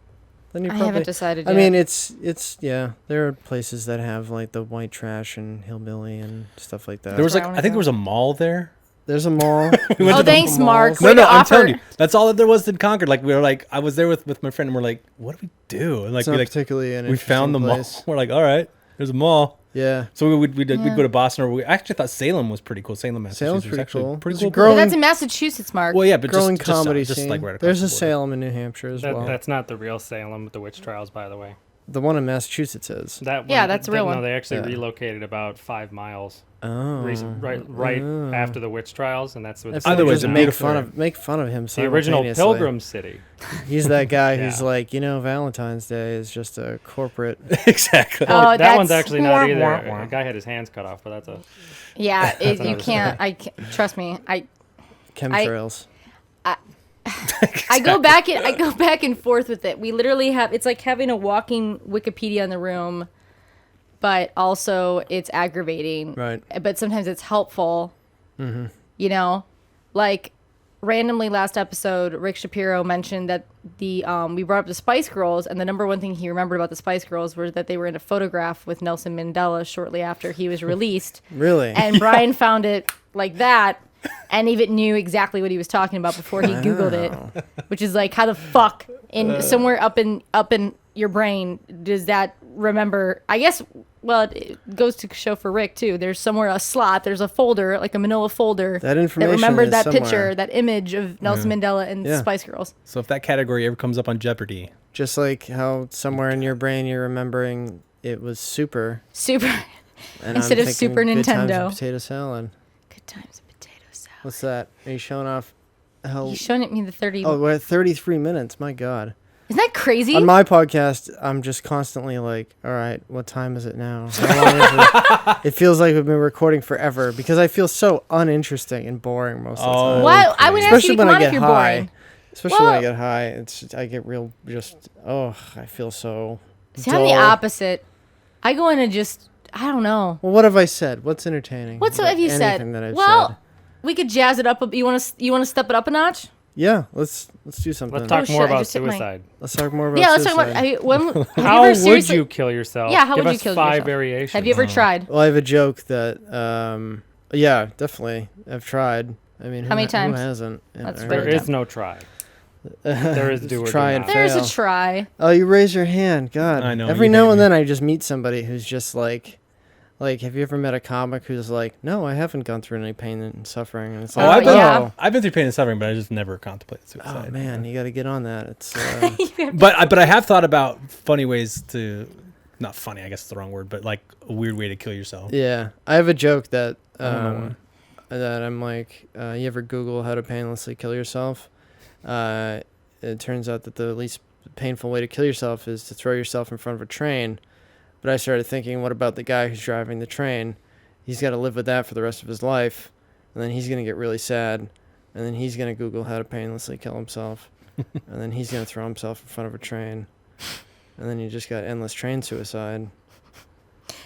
then you I probably. haven't decided I yet. mean, it's yeah. There are places that have like the white trash and hillbilly and stuff like that. There was where I wanna I think go. there was a mall there. There's a mall. Oh, thanks, Mark. No, Way no, to I'm offer- telling you, that's all that there was in Concord. Like we were like, I was there with my friend, and we're like, what do we do? And like It's we not like particularly an we found the interesting place. mall. We're like, all right, there's a mall. Yeah. So we'd Yeah. go to Boston, or I actually thought Salem was pretty cool. Salem, Massachusetts, Salem's was pretty actually cool. pretty There's a cool. girl- But that's in Massachusetts, Mark. Well, yeah, but Growing just comedy just scene. like right across There's the a border. Salem in New Hampshire as well. That's not the real Salem with the witch trials, by the way. The one in Massachusetts is. Yeah, that's the real No, one. they actually Yeah. relocated about 5 miles Oh. right Oh. after the witch trials, and that's what I the feel Either like way, just it's a make beautiful fun area. of him. the original simultaneously. Pilgrim City. He's that guy who's Yeah. like, Valentine's Day is just a corporate. Exactly. Oh, that one's that's- actually not either. Wah, wah, wah. A guy had his hands cut off, but that's a. Yeah, you another can't. I can't. Trust me. Chemtrails. I go back and forth with it. We literally have. It's like having a walking Wikipedia in the room, but also it's aggravating. Right. But sometimes it's helpful. Mm-hmm. Like randomly last episode, Rick Shapiro mentioned that we brought up the Spice Girls, and the number one thing he remembered about the Spice Girls was that they were in a photograph with Nelson Mandela shortly after he was released. Really? And Brian found it like that, and even knew exactly what he was talking about before he Googled it, which is like, how the fuck in somewhere up in your brain does that remember? I guess. Well, it goes to show for Rick too. There's somewhere a slot. There's a folder, like a Manila folder, That information remembered is that somewhere. picture, that image of Nelson Mandela and the Yeah. Spice Girls. So if that category ever comes up on Jeopardy, Just like how somewhere in your brain you're remembering it was super. Super. And Instead I'm of thinking Super Good Times Nintendo. and potato salad. Good times and potato salad. What's that? Are you showing off how? He's showing me the 30. Oh, we're at 33 minutes. My God. Isn't that crazy? On my podcast, I'm just constantly like, all right, what time is it now? How long is it? It feels like we've been recording forever because I feel so uninteresting and boring most of the time. Why? I would ask Especially you to when come I on if get you're high. boring. Especially when I Well- get high, I get real I feel so See, I'm the dull. opposite. I go in and just, I don't know. Well, what have I said? What's entertaining? What's about have you said? anything that I've Well, said? we could jazz it up. You want to step it up a notch? Yeah, let's do something. Let's talk Oh, more shit, I about just hit my- suicide. Let's talk more about Yeah, let's suicide. talk about. Have How you ever would seriously- you kill yourself? Yeah, how Give would you us kill 5 yourself? variations. Have you ever tried? Well, I have a joke that, yeah, definitely. I've tried. I mean, How many times? Who hasn't? That's There really is no try. There is do or do Try and not. There's fail. a try. Oh, you raise your hand. God. I know, Every you now hate and me. then I just meet somebody who's just like, have you ever met a comic who's like, no, I haven't gone through any pain and suffering. And it's Oh, like, yeah. I've been through pain and suffering, but I just never contemplated oh suicide. man, you got to get on that. It's But I have thought about funny ways to, not funny, I guess it's the wrong word, but like a weird way to kill yourself. yeah. I have a joke that don't know that I'm like, you ever Google how to painlessly kill yourself? It turns out that the least painful way to kill yourself is to throw yourself in front of a train. But I started thinking, what about the guy who's driving the train? he's got to live with that for the rest of his life, and then he's gonna get really sad, and then he's gonna Google how to painlessly kill himself, and then he's gonna throw himself in front of a train, and then you just got endless train suicide.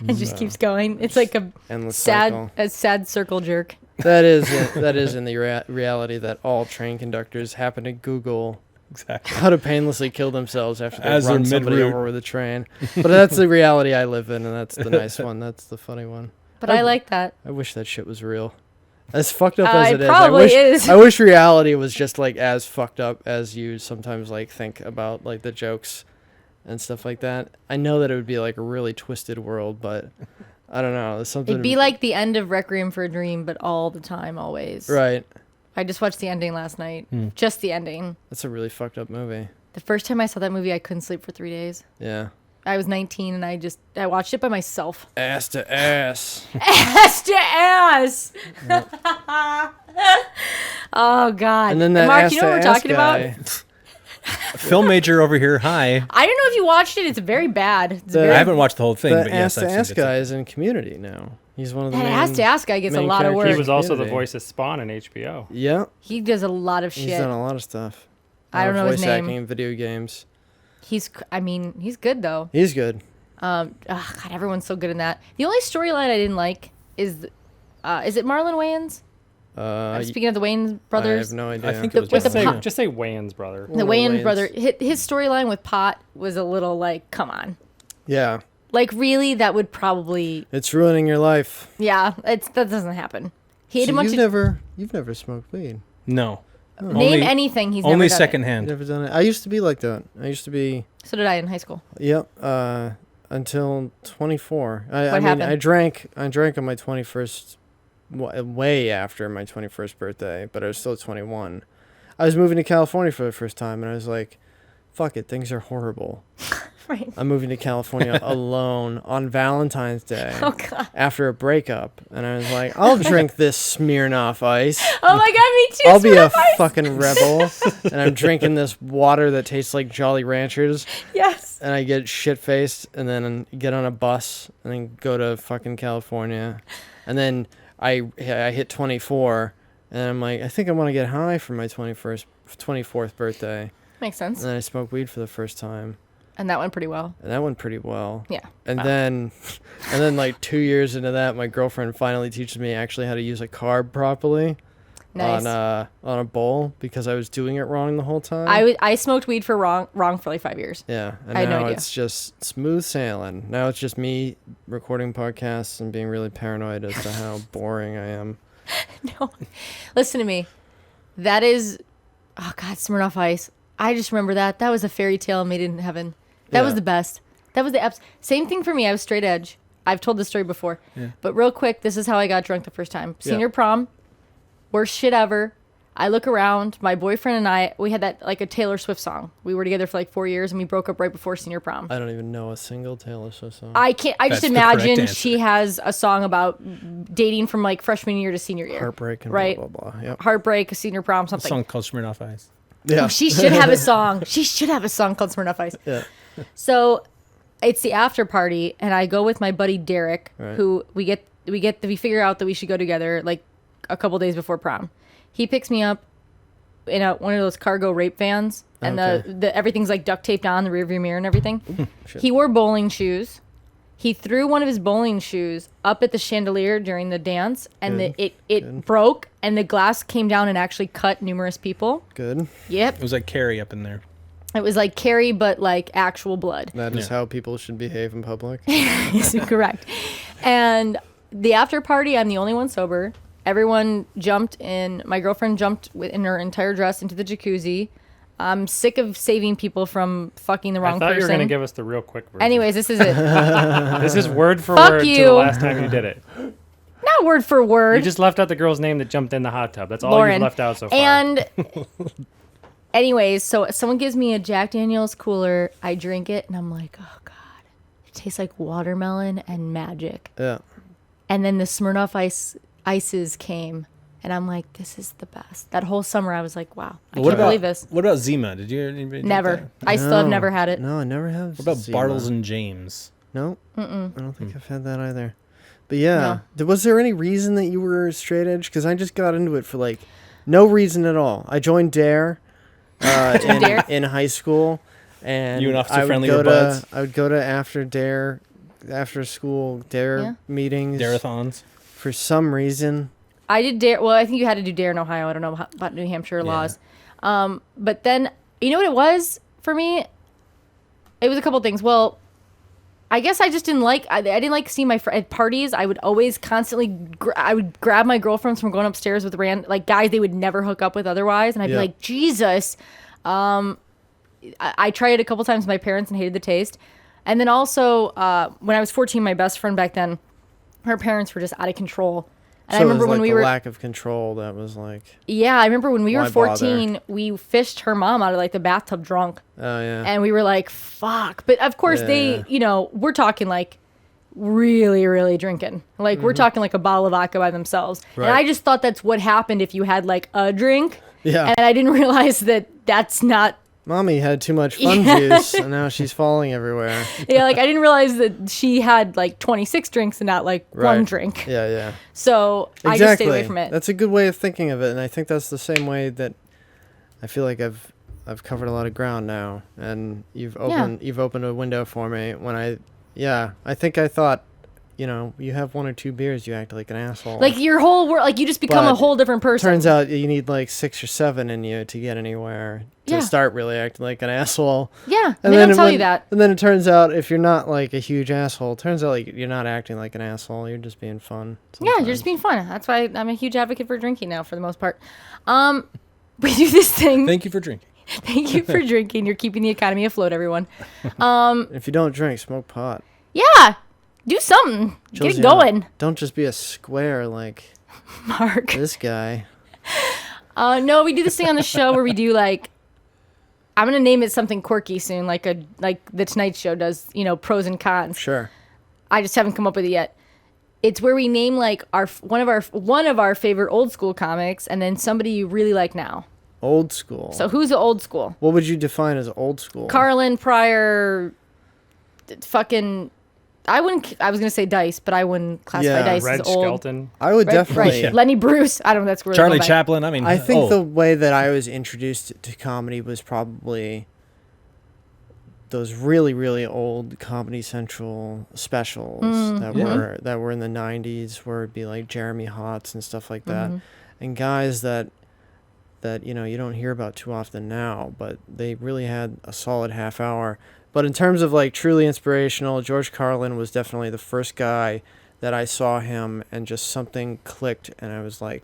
It just keeps going. It's like a Endless sad, cycle. a sad circle jerk. That is in the reality that all train conductors happen to Google Exactly. how to painlessly kill themselves after they As they're run somebody mid-route. over with a train. But that's the reality I live in, and that's the nice one. That's the funny one. But I like that. I wish that shit was real. As fucked up as It it is, probably is. I wish reality was just like as fucked up as you sometimes like think about like the jokes and stuff like that. I know that it would be like a really twisted world, but I don't know. There's something. It'd be like the end of Requiem for a Dream, but all the time, always. Right. I just watched the ending last night. Just the ending. That's a really fucked up movie. The first time I saw that movie, I couldn't sleep for 3 days. Yeah. I was 19 and I watched it by myself. Ass to ass. Ass to ass. Oh God. And then that Mark, ass you know to what we're ass talking guy. about? Film major over here. Hi. I don't know if you watched it. It's very bad. It's The- very, I haven't watched the whole thing, The but yes, ass to I've seen ass bits guy of it. is in Community now. He's one of the that main. ass to ass guy gets a main lot of characters. work. He was also the Community. voice of Spawn in HBO. Yeah. He does a lot of He's shit. done a lot of stuff. I don't know his voice name. acting in video games. He's good though. He's good. God, everyone's so good in that. The only storyline I didn't like is it Marlon Wayans? Speaking of the Wayans I brothers, have no idea. I think The- it was with the Marlon. pop- Just say Wayans brother. the One of Wayans Wayans. brother, his storyline with Pot was a little like, come on. Yeah. Like really, that would probably, It's ruining your life. yeah, that doesn't happen. He ate So a bunch you've never smoked weed. No. name anything he's Only never done it. You've secondhand. never done it. I used to be like that. I used to be. So did I in high school. Yep. Until 24. I What mean, happened? I drank on my 21st, way after my 21st birthday, but I was still 21. I was moving to California for the first time, and I was like, "Fuck it, things are horrible." Right. I'm moving to California alone on Valentine's Day Oh God. after a breakup, and I was like, "I'll drink this Smirnoff Ice. Oh my God, me too. I'll be a Smirnoff Ice. fucking rebel." And I'm drinking this water that tastes like Jolly Ranchers, Yes. and I get shit faced, and then get on a bus, and then go to fucking California, and then I hit 24, and I'm like, I think I want to get high for my 24th birthday, Makes sense. and then I smoked weed for the first time. And that went pretty well. And that went pretty well. Yeah. And Wow. then like 2 years into that, my girlfriend finally teaches me actually how to use a carb properly Nice. on a bowl, because I was doing it wrong the whole time. I smoked weed for wrong for like 5 years. Yeah. And I had no now idea. it's just smooth sailing. Now it's just me recording podcasts and being really paranoid as to how boring I am. No. Listen to me. That is, oh God, Smirnoff Ice. I just remember that. That was a fairy tale made in heaven. That was Yeah. the best. That was the same thing for me. I was straight edge. I've told this story before. Yeah. But real quick, this is how I got drunk the first time. Yeah. Senior prom. Worst shit ever. I look around. My boyfriend and I, we had that like a Taylor Swift song. We were together for like 4 years and we broke up right before senior prom. I don't even know a single Taylor Swift song. I just That's the correct imagine answer. she has a song about dating from like freshman year to senior year. Heartbreak and right. blah, blah, blah. Yep. Heartbreak, senior prom, A something. song called Smirnoff Ice. Yeah. Oh, she should have a song. She should have a song called Smirnoff Ice. Yeah. So it's the after party, and I go with my buddy Derek, Right. who we figure out that we should go together like a couple days before prom. He picks me up in one of those cargo rape vans, and Okay. the everything's like duct taped on the rearview mirror and everything. Shit. He wore bowling shoes. He threw one of his bowling shoes up at the chandelier during the dance, and Good. it broke, and the glass came down and actually cut numerous people. Good. Yep. It was like Carrie up in there. It was like Carrie, but like actual blood. That is Yeah. how people should behave in public. Correct. And the after party, I'm the only one sober. Everyone jumped in. My girlfriend jumped in her entire dress into the jacuzzi. I'm sick of saving people from fucking the I wrong thought person. you were going to give us the real quick version. Anyways, this is it. This is word for Fuck word to the you. last time you did it. Not word for word. You just left out the girl's name that jumped in the hot tub. That's all Lauren. you've left out so far. And anyways, so someone gives me a Jack Daniel's cooler. I drink it, and I'm like, oh God. It tastes like watermelon and magic. Yeah. And then the Smirnoff ices came, and I'm like, this is the best. That whole summer, I was like, wow, I What can't about- believe this. What about Zima? Did you anybody drink Never. that? I still have never had it. No, I never have. What about Zima. Bartles and James? No. I don't think I've had that either. But yeah, was there any reason that you were straight edge? Because I just got into it for like no reason at all. I joined Dare in high school, and You and Officer Friendly were buds? I would go to after school Dare meetings. Dare-a-thons. For some reason. I did Dare. Well, I think you had to do Dare in Ohio. I don't know about New Hampshire laws. But then, you know what it was for me? It was a couple things. Well, I guess I just didn't like. I didn't like seeing my at parties. I would always constantly. I would grab my girlfriends from going upstairs with like guys they would never hook up with otherwise, and I'd be like, Jesus. I tried it a couple times with my parents and hated the taste. And then also, when I was 14, my best friend back then, her parents were just out of control. And So I remember it was when like we the were lack of control that was like. Yeah, I remember when we were Why 14, we fished her mom out of like the bathtub drunk. Oh yeah. And we were like, fuck. But of course they, we're talking like really, really drinking. Like we're talking like a bottle of vodka by themselves. Right. And I just thought that's what happened if you had like a drink. Yeah. And I didn't realize that that's not. Mommy had too much fun juice, and now she's falling everywhere. Yeah, like I didn't realize that she had like 26 drinks and not like one Right. drink. Yeah, yeah. So I just stayed away from it. That's a good way of thinking of it, and I think that's the same way that I feel like I've covered a lot of ground now, and you've opened a window for me when I think I thought, you have one or two beers, you act like an asshole. Like your whole world, like you just become But a whole different person. Turns out you need like 6 or 7 in you to get anywhere to start really acting like an asshole. Yeah, And they then don't tell you that. And then it turns out if you're not like a huge asshole, it turns out like you're not acting like an asshole. You're just being fun. Yeah, you're just being fun. That's why I'm a huge advocate for drinking now, for the most part. We do this thing. Thank you for drinking. Thank you for drinking. You're keeping the economy afloat, everyone. If you don't drink, smoke pot. Yeah, do something. Chills Get you out. going, Don't just be a square like Mark. this guy. No, we do this thing on the show where we do like, I'm gonna name it something quirky soon, like the Tonight Show does. Pros and cons. Sure. I just haven't come up with it yet. It's where we name like one of our favorite old school comics, and then somebody you really like now. Old school. So who's the old school? What would you define as old school? Carlin, Pryor, fucking. I was gonna say Dice, but I wouldn't classify Dice Red as old. Skelton. I would Right, definitely. right. Lenny Bruce. I don't know. That's where Charlie Chaplin. I mean, I think the way that I was introduced to comedy was probably those really, really old Comedy Central specials that were in the 90s, where it'd be like Jeremy Hotz and stuff like that, and guys that you don't hear about too often now, but they really had a solid half hour. But in terms of like truly inspirational, George Carlin was definitely the first guy that I saw him and just something clicked, and I was like,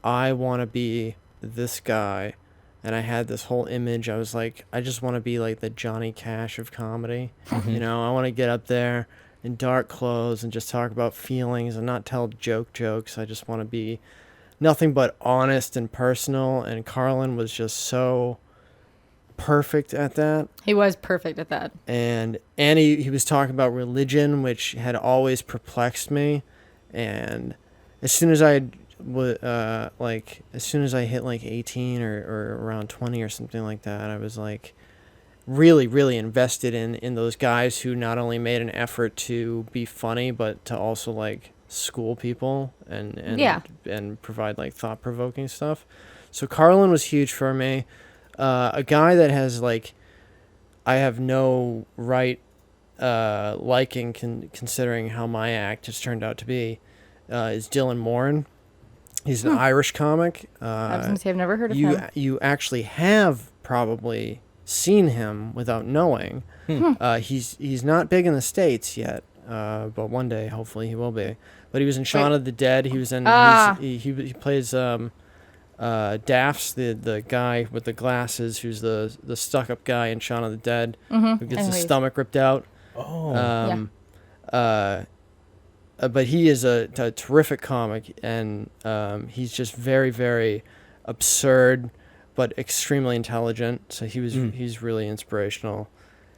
I want to be this guy. And I had this whole image. I was like, I just want to be like the Johnny Cash of comedy. I want to get up there in dark clothes and just talk about feelings and not tell jokes. I just want to be nothing but honest and personal. And Carlin was just so perfect at that. He was perfect at that. And he was talking about religion, which had always perplexed me. And as soon as I hit like 18 or around 20 or something like that, I was like really, really invested in those guys who not only made an effort to be funny, but to also like school people and provide like thought-provoking stuff. So Carlin was huge for me. A guy that has like, I have no right liking considering how my act has turned out to be, is Dylan Moran. He's an Irish comic. I was going to say I've never heard of him. You actually have probably seen him without knowing. He's not big in the States yet, but one day hopefully he will be. But he was in Shaun of the Dead. He was in. He plays Daffs, the guy with the glasses, who's the stuck-up guy in Shaun of the Dead, who gets his stomach ripped out. But he is a terrific comic, and he's just very, very absurd, but extremely intelligent. So he's really inspirational.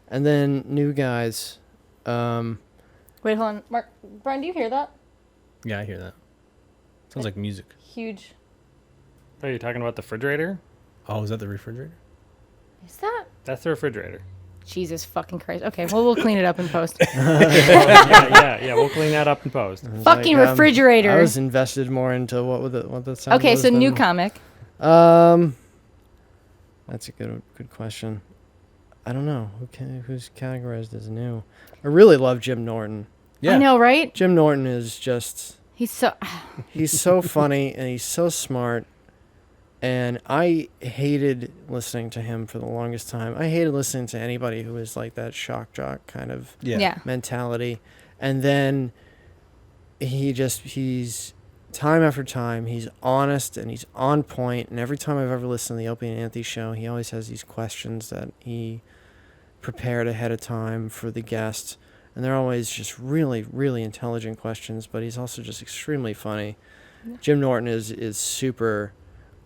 And then new guys. Wait, hold on, Mark. Brian, do you hear that? Yeah, I hear that. Sounds like music. Huge. Are you talking about the refrigerator? Oh, is that the refrigerator? Is that? That's the refrigerator. Jesus fucking Christ. Okay, well, we'll clean it up in post. yeah. We'll clean that up in post. Fucking refrigerator. I was invested more into what the sound Okay, was so new than- comic. That's a good question. I don't know who's categorized as new. I really love Jim Norton. Yeah. I know, right? Jim Norton is just He's so. he's so funny and he's so smart. And I hated listening to him for the longest time. I hated listening to anybody who was like that shock jock kind of Yeah. mentality. And then he's time after time, he's honest and he's on point. And every time I've ever listened to the Opie and Anthony show, he always has these questions that he prepared ahead of time for the guest. And they're always just really, really intelligent questions, but he's also just extremely funny. Yeah. Jim Norton is super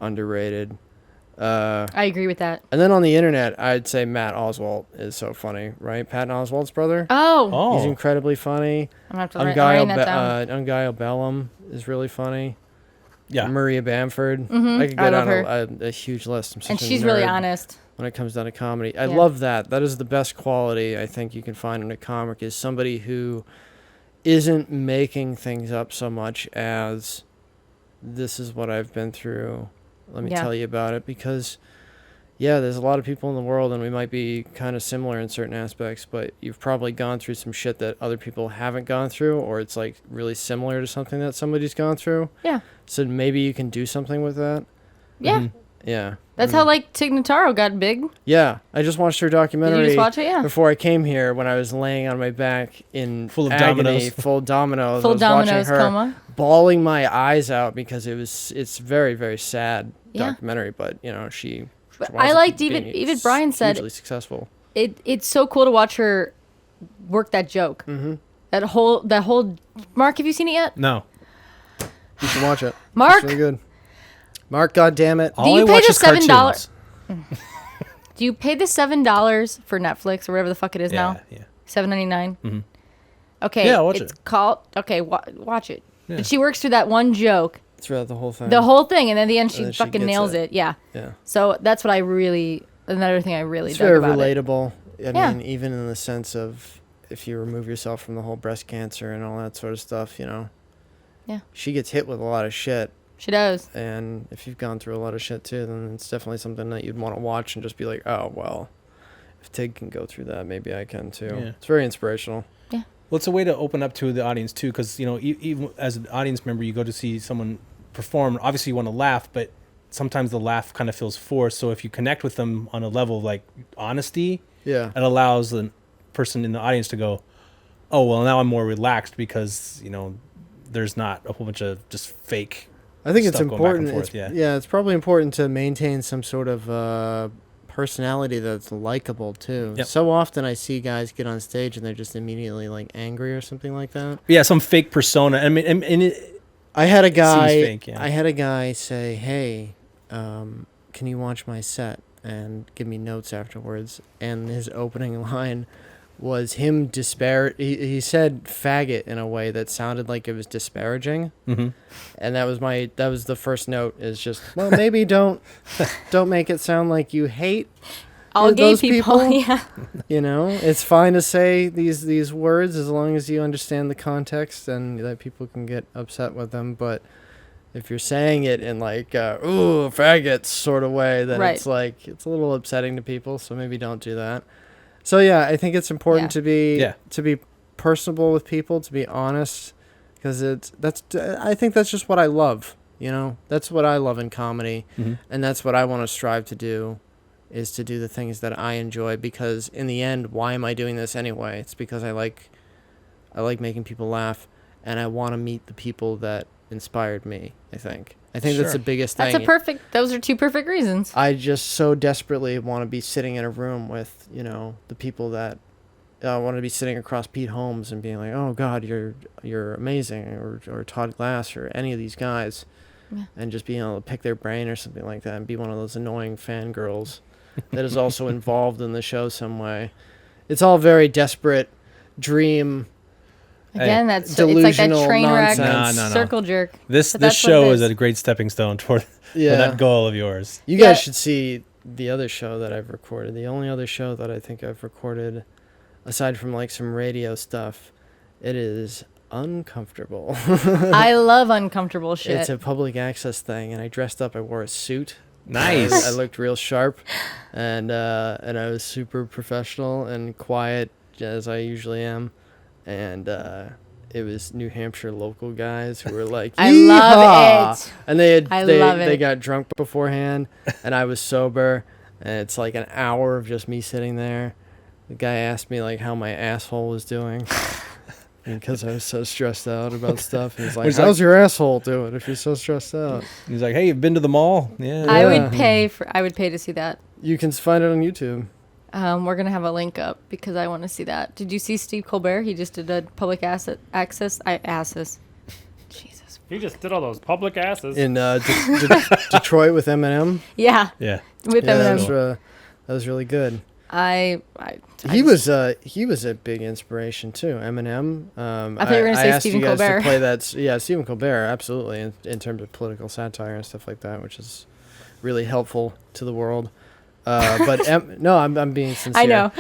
underrated. I agree with that. And then on the internet, I'd say Matt Oswalt is so funny, right? Patton Oswalt's brother. Oh. He's incredibly funny. I'm going to have to write that down. Ungayo Bellum is really funny. Yeah. Maria Bamford. Mm-hmm. I could get on a huge list. And she's really honest. When it comes down to comedy. I love that. That is the best quality I think you can find in a comic, is somebody who isn't making things up so much as, this is what I've been through. Let me tell you about it. Because, there's a lot of people in the world, and we might be kind of similar in certain aspects, but you've probably gone through some shit that other people haven't gone through, or it's like really similar to something that somebody's gone through. Yeah. So maybe you can do something with that. Yeah. Mm-hmm. Yeah. That's how, like, Tig Notaro got big. Yeah. I just watched her documentary. Did you just watch it? Yeah. Before I came here, when I was laying on my back in full of agony, dominoes. full dominoes. Full I was dominoes watching her coma. bawling my eyes out because it's very, very sad documentary, but, she I liked even Brian said hugely successful. It's so cool to watch her work that joke. Mm-hmm. That whole Mark, have you seen it yet? No. You should watch it. Mark? It's really good. Mark, goddammit. Do you pay the $7? Cartoons. Do you pay the $7 for Netflix or whatever the fuck it is now? Yeah. $7.99. Mm-hmm. Okay. Yeah, watch it's it. called. Okay, watch it. Yeah. And she works through that one joke, Throughout the whole thing. the whole thing, and then at the end she then she fucking gets nails it. it. Yeah. Yeah. So that's what another thing I really It's dug very about it. relatable. I Yeah. mean, even in the sense of if you remove yourself from the whole breast cancer and all that sort of stuff, Yeah. She gets hit with a lot of shit. She does. And if you've gone through a lot of shit too, then it's definitely something that you'd want to watch and just be like, oh, well, if Tig can go through that, maybe I can too. Yeah. It's very inspirational. Yeah. Well, it's a way to open up to the audience too, because even as an audience member, you go to see someone perform. Obviously, you want to laugh, but sometimes the laugh kind of feels forced. So if you connect with them on a level of like honesty, it allows the person in the audience to go, "Oh, well, now I'm more relaxed because there's not a whole bunch of just fake." I think it's stuff going back and important. forth, It's probably important to maintain some sort of personality that's likable too. Yep. So often I see guys get on stage and they're just immediately like angry or something like that. Yeah, some fake persona. I mean, and I had a guy. seems fake, yeah. I had a guy say, "Hey, can you watch my set and give me notes afterwards?" And his opening line was him he said faggot in a way that sounded like it was disparaging. Mm-hmm. And that was the first note, is just, well, maybe don't make it sound like you hate all gay those people. Yeah. It's fine to say these words as long as you understand the context and that people can get upset with them, but if you're saying it in like ooh, faggots sort of way, then it's like it's a little upsetting to people, so maybe don't do that. So I think it's important to be personable with people, to be honest, because I think that's just what I love. That's what I love in comedy, and that's what I want to strive to do, is to do the things that I enjoy. Because in the end, why am I doing this anyway? It's because I like making people laugh, and I want to meet the people that inspired me. I think that's the biggest thing. Those are two perfect reasons. I just so desperately want to be sitting in a room with, the people that I want to be sitting across Pete Holmes and being like, oh God, you're amazing, or Todd Glass, or any of these guys, and just being able to pick their brain or something like that, and be one of those annoying fangirls that is also involved in the show some way. It's all very desperate dream. Again, it's like that train wreck No. circle jerk. This show is a great stepping stone toward that goal of yours. You guys should see the other show that I've recorded. The only other show that I think I've recorded, aside from like some radio stuff, it is uncomfortable. I love uncomfortable shit. It's a public access thing, and I dressed up. I wore a suit. Nice. I looked real sharp, and I was super professional and quiet as I usually am, and it was New Hampshire local guys who were like, I love it. And they love they it. got drunk beforehand, and I was sober, and it's like an hour of just me sitting there. The guy asked me like how my asshole was doing. Because I was so stressed out about stuff. He's like, how's your asshole doing if you're so stressed out? He's like, hey, you've been to the mall? Yeah. I would pay to see that. You can find it on YouTube. We're gonna have a link up because I want to see that. Did you see Steve Colbert? He just did a public access. Jesus. He just did all those public asses. In Detroit with Eminem. Yeah. Yeah. With Yeah, Eminem. that was really good. He was a big inspiration too. Eminem. I thought you were gonna say asked Stephen you guys Colbert. to play that. Yeah, Stephen Colbert, absolutely, in terms of political satire and stuff like that, which is really helpful to the world. But no, I'm being sincere. I know.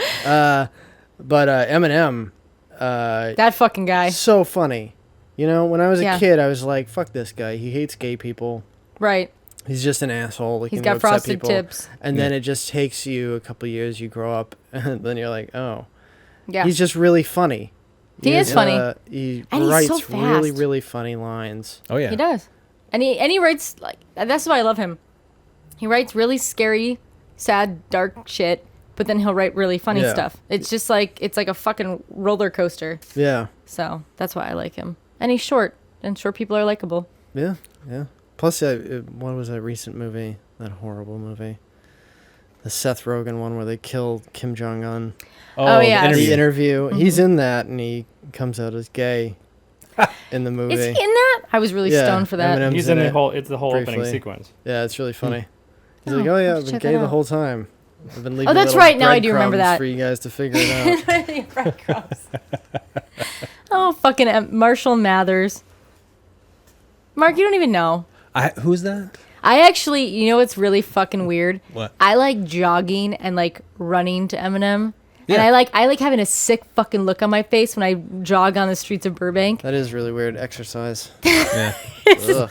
But Eminem. That fucking guy. So funny. You know, when I was a Yeah. kid, I was like, "Fuck this guy. He hates gay people. Right. He's just an asshole. He's got frosted tips. And then it just takes you a couple years. You grow up, and then you're like, oh, Yeah. he's just really funny. He is funny. He And he's writes so fast. really, really funny lines. Oh, yeah. He does. And he writes like that's why I love him. He writes really scary, sad, dark shit, but then he'll write really funny Yeah. stuff. It's just like it's like a fucking roller coaster. Yeah, So that's why I like him. And he's short, and short people are likable. yeah. Plus, what was that recent movie? That horrible movie, the Seth Rogen one where they killed Kim Jong Un. Oh, yeah. The interview. He's in that, and he comes out as gay in the movie. Is he in that? I was really Yeah, stoned for that. Eminem's He's in it the whole. It's the whole opening briefly. sequence. Yeah, it's really funny. He's Oh, like, oh yeah, I'll I've been check gay that the out. whole time. I've been leaving that's little right, now I do remember breadcrumbs that. for you guys to figure it out. Breadcrumbs. Oh, fucking Marshall Mathers. Mark, you don't even know. Who's that? I actually, you know what's really fucking weird? What? I like jogging and like running to Eminem. And Yeah. I like having a sick fucking look on my face when I jog on the streets of Burbank. That is really weird exercise. Yeah. Ugh.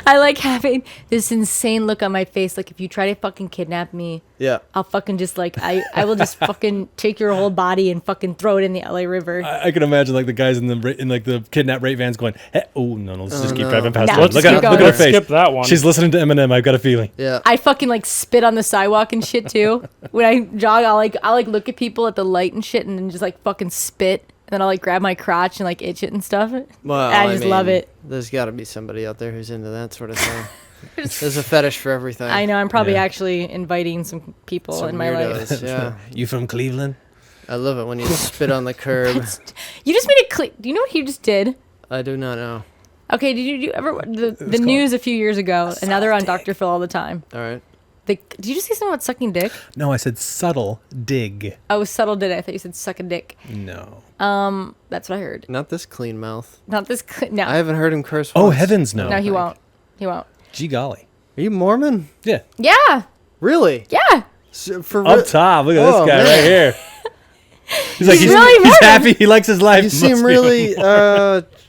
I like having this insane look on my face. Like if you try to fucking kidnap me, Yeah. I'll fucking just like I will just fucking take your whole body and fucking throw it in the LA River. I can imagine like the guys in like the kidnap rape vans going, hey, oh no, let's just keep driving past No, her. let's Look keep at going. look at her Let's face. skip that one. She's listening to Eminem. I've got a feeling. Yeah. I fucking like spit on the sidewalk and shit too. When I jog, I'll like look at people at the light and shit, and then just like fucking spit, and then I'll like grab my crotch and like itch it and stuff. Well, I just love it. There's got to be somebody out there who's into that sort of thing. There's a fetish for everything. I know I'm probably Yeah. actually inviting some people Some in my life. weirdos, yeah. You from Cleveland? I love it when you spit on the curb. You just made it clear. Do you know what he just did? I do not know. Okay, did you ever the news a few years ago, and now they're on Dr. Phil all the time. All right. Did you just say something about sucking dick? No, I said subtle dig. Oh, subtle did I thought you said suck a dick. No. That's what I heard. Not this clean mouth. Not this. No, I haven't heard him curse Oh, once. heavens no. no, he won't. He won't. Gee golly. Are you Mormon? Yeah. Yeah, Really? yeah. For Up top. Look at Oh, this guy man. right here. He's like, He's really he's Mormon. happy. He likes his life. You Must seem be really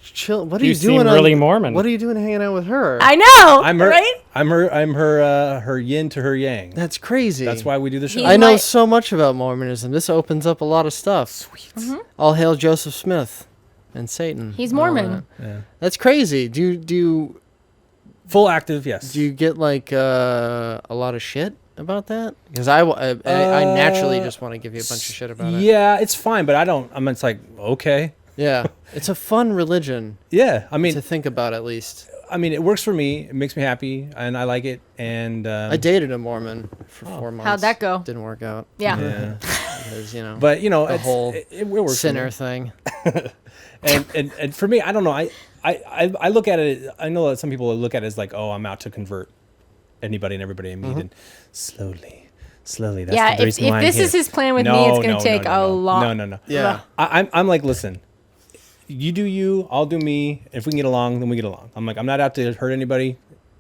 chill. What are You you doing? seem really Mormon. What are you doing hanging out with her? I know. I'm her. right? I'm her yin to her yang. That's crazy. That's why we do the show. He's I know my- so much about Mormonism. This opens up a lot of stuff. Sweet. All hail Joseph Smith and Satan. He's and all Mormon. that. Yeah. That's crazy. Do you Full active, yes. do you get like a lot of shit about that? Because I naturally just want to give you a bunch of shit about it. Yeah, it's fine, but I don't. I mean, it's like okay. Yeah, it's a fun religion Yeah, I mean, to think about at least. it works for me. It makes me happy, and I like it. And I dated a Mormon for 4 months. How'd that go? Didn't work out. Yeah. yeah. Because, you know, But you know, the whole it works. sinner For me. thing. And for me, I don't know. I look at it. I know that some people look at it as like, oh, I'm out to convert anybody and everybody I meet, and slowly. That's Yeah, the if reason why I'm this here. is his plan with me, No, it's gonna no, take no, a long. No. Yeah. I'm like, listen, you do you, I'll do me. If we can get along, then we get along. I'm like, I'm not out to hurt anybody,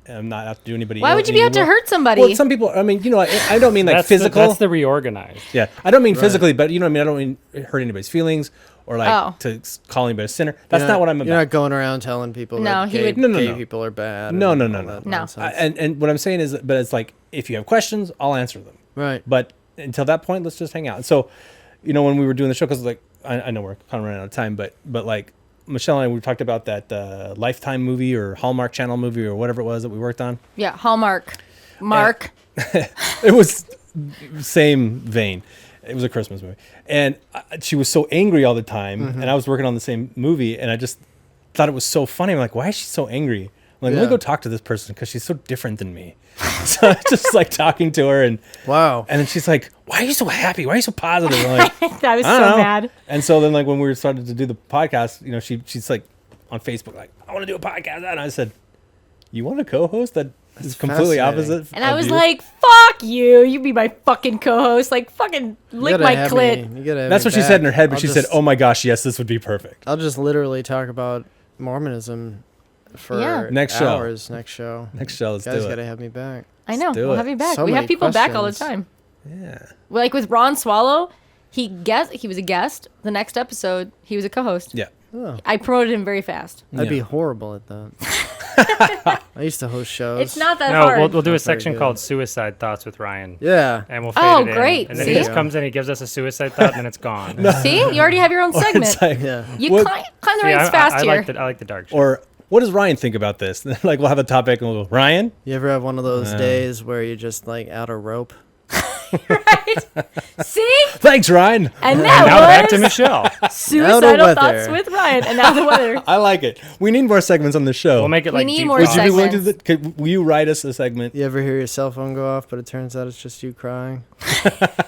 I'm not out to do anybody. Why would you be out to hurt somebody? Well, some people. I mean, I don't mean like physical. That's the reorganized. Yeah, I don't mean physically, but you know what I mean. I don't mean hurt anybody's feelings or like to call anybody a sinner. That's not what I'm about. You're not going around telling people that gay people are bad. No. No. And what I'm saying is, but it's like if you have questions, I'll answer them. Right. But until that point, let's just hang out. And so, when we were doing the show, because like I know we're kind of running out of time, but like Mychelle and I, we talked about that Lifetime movie or Hallmark Channel movie or whatever it was that we worked on. Yeah, Hallmark. Mark. It was same vein. It was a Christmas movie. And she was so angry all the time. And I was working on the same movie. And I just thought it was so funny. I'm like, why is she so angry? I'm like, let me go talk to this person because she's so different than me. So I just like talking to her. And wow. And then she's like, why are you so happy? Why are you so positive? I'm like, I was so mad. And so then like when we started to do the podcast, she's like on Facebook, like, I want to do a podcast. And I said, you want a co-host that is completely opposite? And I was like, fuck you. You be my fucking co-host. Like, fucking lick my clit. That's what she said in her head, but she said, oh my gosh, yes, this would be perfect. I'll just literally talk about Mormonism for next hours. show. Next show. Let's do it. You guys got to have me back. I know. We'll have you back. We have people back all the time. Yeah. Like with Ron Swallow, he was a guest. The next episode, he was a co-host. Yeah. Oh. I promoted him very fast. I'd be horrible at that. I used to host shows. It's not that hard. We'll do a section called Suicide Thoughts with Ryan. Yeah. And we'll fade it in. Great. And then he just comes in, he gives us a suicide thought, and then it's gone. See? You already have your own segment. Like, You climb the ranks fast here. I like the dark shit. Or what does Ryan think about this? Like we'll have a topic and we'll go, Ryan? You ever have one of those days where you're just like out of rope? Right? See? Thanks, Ryan. And now back to Mychelle. Suicidal Thoughts with Ryan. And now the weather. I like it. We need more segments on the show. We'll make it like need deep more Would you be willing segments. will you write us a segment? You ever hear your cell phone go off, but it turns out it's just you crying?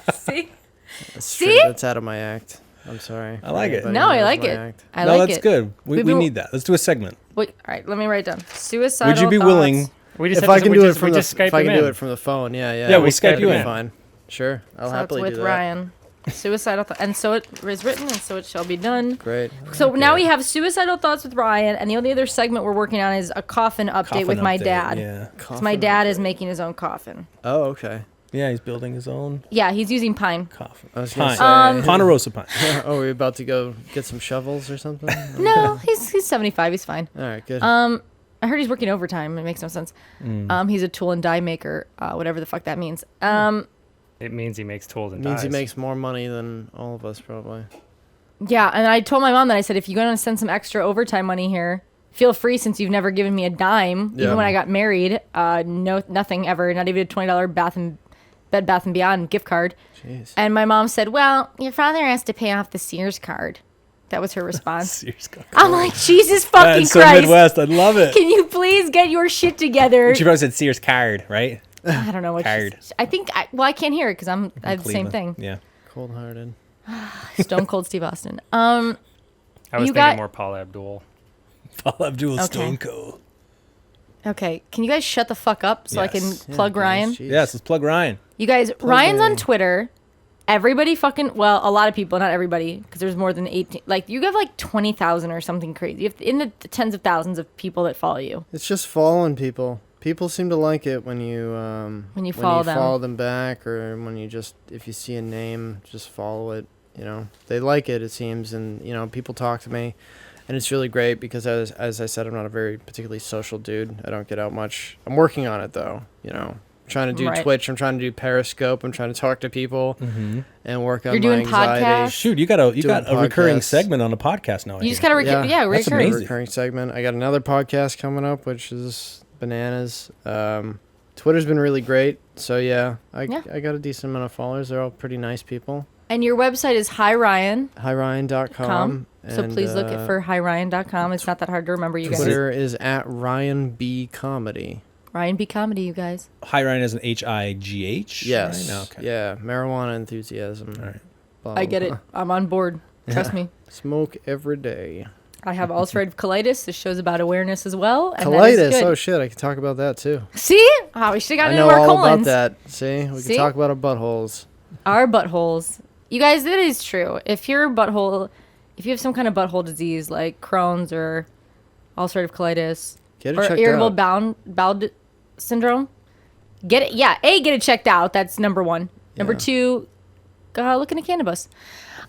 See? That's out of my act. I'm sorry. I like it. No, I like it. I no, like that's it. good. We need that. Let's do a segment. Wait, all right, let me write down. Suicidal Would you be thoughts. willing? If I can do it from the phone, yeah. Yeah, we'll Skype you in. Fine. Sure, I'll happily with do that. Ryan. Suicidal thoughts, and so it is written, and so it shall be done. Great. So now we have Suicidal Thoughts with Ryan, and the only other segment we're working on is a coffin update with my dad. Yeah. So my dad is making his own coffin. Oh, okay. Yeah, he's building his own Yeah, he's using pine. coffin. I was gonna Pine. say, Ponderosa pine. oh, we're about to go get some shovels or something? No, he's 75. He's fine. All right, good. I heard he's working overtime. It makes no sense. He's a tool and die maker, whatever the fuck that means. It means he makes tools and It means he dies. makes more money than all of us, probably. Yeah, and I told my mom that I said, if you're going to send some extra overtime money here, feel free since you've never given me a dime. Yeah. Even when I got married, nothing ever, not even a $20 Bed Bath & Beyond gift card. Jeez. And my mom said, well, your father has to pay off the Sears card. That was her response. Sears card. I'm like, Jesus fucking That's so Christ. Midwest. I love it. Can you please get your shit together? She probably said Sears card, right? I don't know what Card. I think, I can't hear it because I have the same thing. Yeah. Cold-hearted. Stone Cold Steve Austin. I was you thinking got- more Paul Abdul. Paul Abdul Okay. Stone Cold. Okay, can you guys shut the fuck up so I can Yes. plug Ryan? Jeez. Yes, let's plug Ryan. You guys, Ryan's on Twitter. Everybody fucking, well, a lot of people, not everybody, because there's more than 18. Like, you have like 20,000 or something crazy. You have in the tens of thousands of people that follow you. It's just following people. People seem to like it when you follow them back, or when you just, if you see a name, just follow it. You know, they like it seems, and people talk to me, and it's really great because as I said, I'm not a very particularly social dude. I don't get out much. I'm working on it though. Trying to do Right. Twitch. I'm trying to do Periscope. I'm trying to talk to people and work on You're my doing anxiety. podcasts? Shoot, you got a recurring podcasts. segment on a podcast now. I You just hear. gotta, Yeah, that's recur. amazing. Recurring segment. I got another podcast coming up, which is bananas. Twitter's been really great. So yeah, I got a decent amount of followers. They're all pretty nice people. And your website is hiryan.com. HiRyan.com. So please look for hiryan.com. It's not that hard to remember, you guys. Twitter is at Ryan B Comedy. Ryan B. Comedy, you guys. Hi Ryan as an HIGH. Yes. Right? Okay. Yeah. Marijuana enthusiasm. All right. Blah, I get blah, it. I'm on board. Trust me. Smoke every day. I have ulcerative colitis. This show's about awareness as well. And that is Colitis. good. Oh shit! I can talk about that too. See? Oh, we should have I gotten know into our all colons. about that. See, we See? can talk about our buttholes. Our buttholes. You guys, that is true. If your butthole, if you have some kind of butthole disease like Crohn's or ulcerative colitis Get it or checked irritable out. bowel syndrome. Get it. Yeah. A, get it checked out. That's number 1. Number 2, look into cannabis.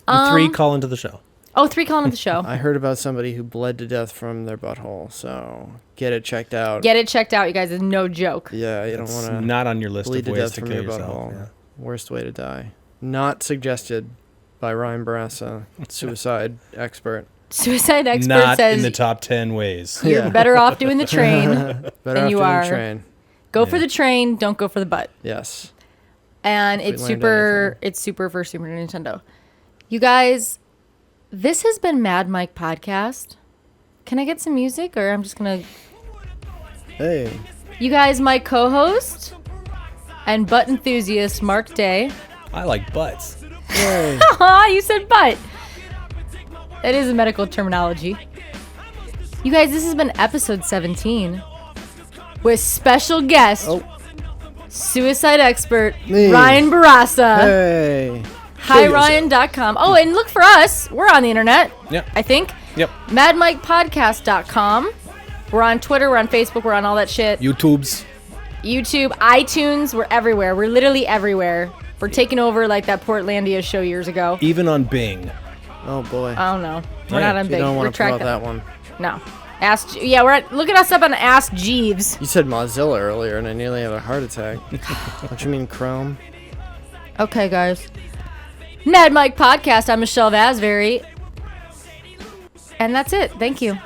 And 3, call into the show. 3, call into the show. I heard about somebody who bled to death from their butthole, so get it checked out. Get it checked out, you guys. It's no joke. Yeah, you don't It's want to not on your list bleed of to ways death to from kill your yourself. butthole. Yeah. Worst way to die. Not suggested by Ryan Bourassa, suicide expert. Suicide expert Not says in the top 10 ways. you're better off doing the train. Better off you doing are. the train. Go for the train. Don't go for the butt. Yes. And If we it's learned super. anything. It's super for Super Nintendo. You guys, this has been Mad Mike Podcast. Can I get some music, or I'm just gonna? Hey. You guys, my co-host and butt enthusiast Mark Day. I like butts. Yay. Aw, you said butt. That is a medical terminology. You guys, this has been episode 17 with special guest, suicide expert Me. Ryan Bourassa. Hey. HiRyan.com. Oh, and look for us. We're on the internet. Yep. I think. Yep. MadMikePodcast.com. We're on Twitter. We're on Facebook. We're on all that shit. YouTubes. YouTube, iTunes. We're everywhere. We're literally everywhere. We're taking over like that Portlandia show years ago. Even on Bing. Oh boy. I don't know. We're yeah. not on You big. don't We're want to promote tracked that one. No. Looking us up on Ask Jeeves. You said Mozilla earlier, and I nearly had a heart attack. Don't you mean Chrome? Okay, guys. Mad Mike Podcast. I'm Mychelle Vasvary. And that's it. Thank you.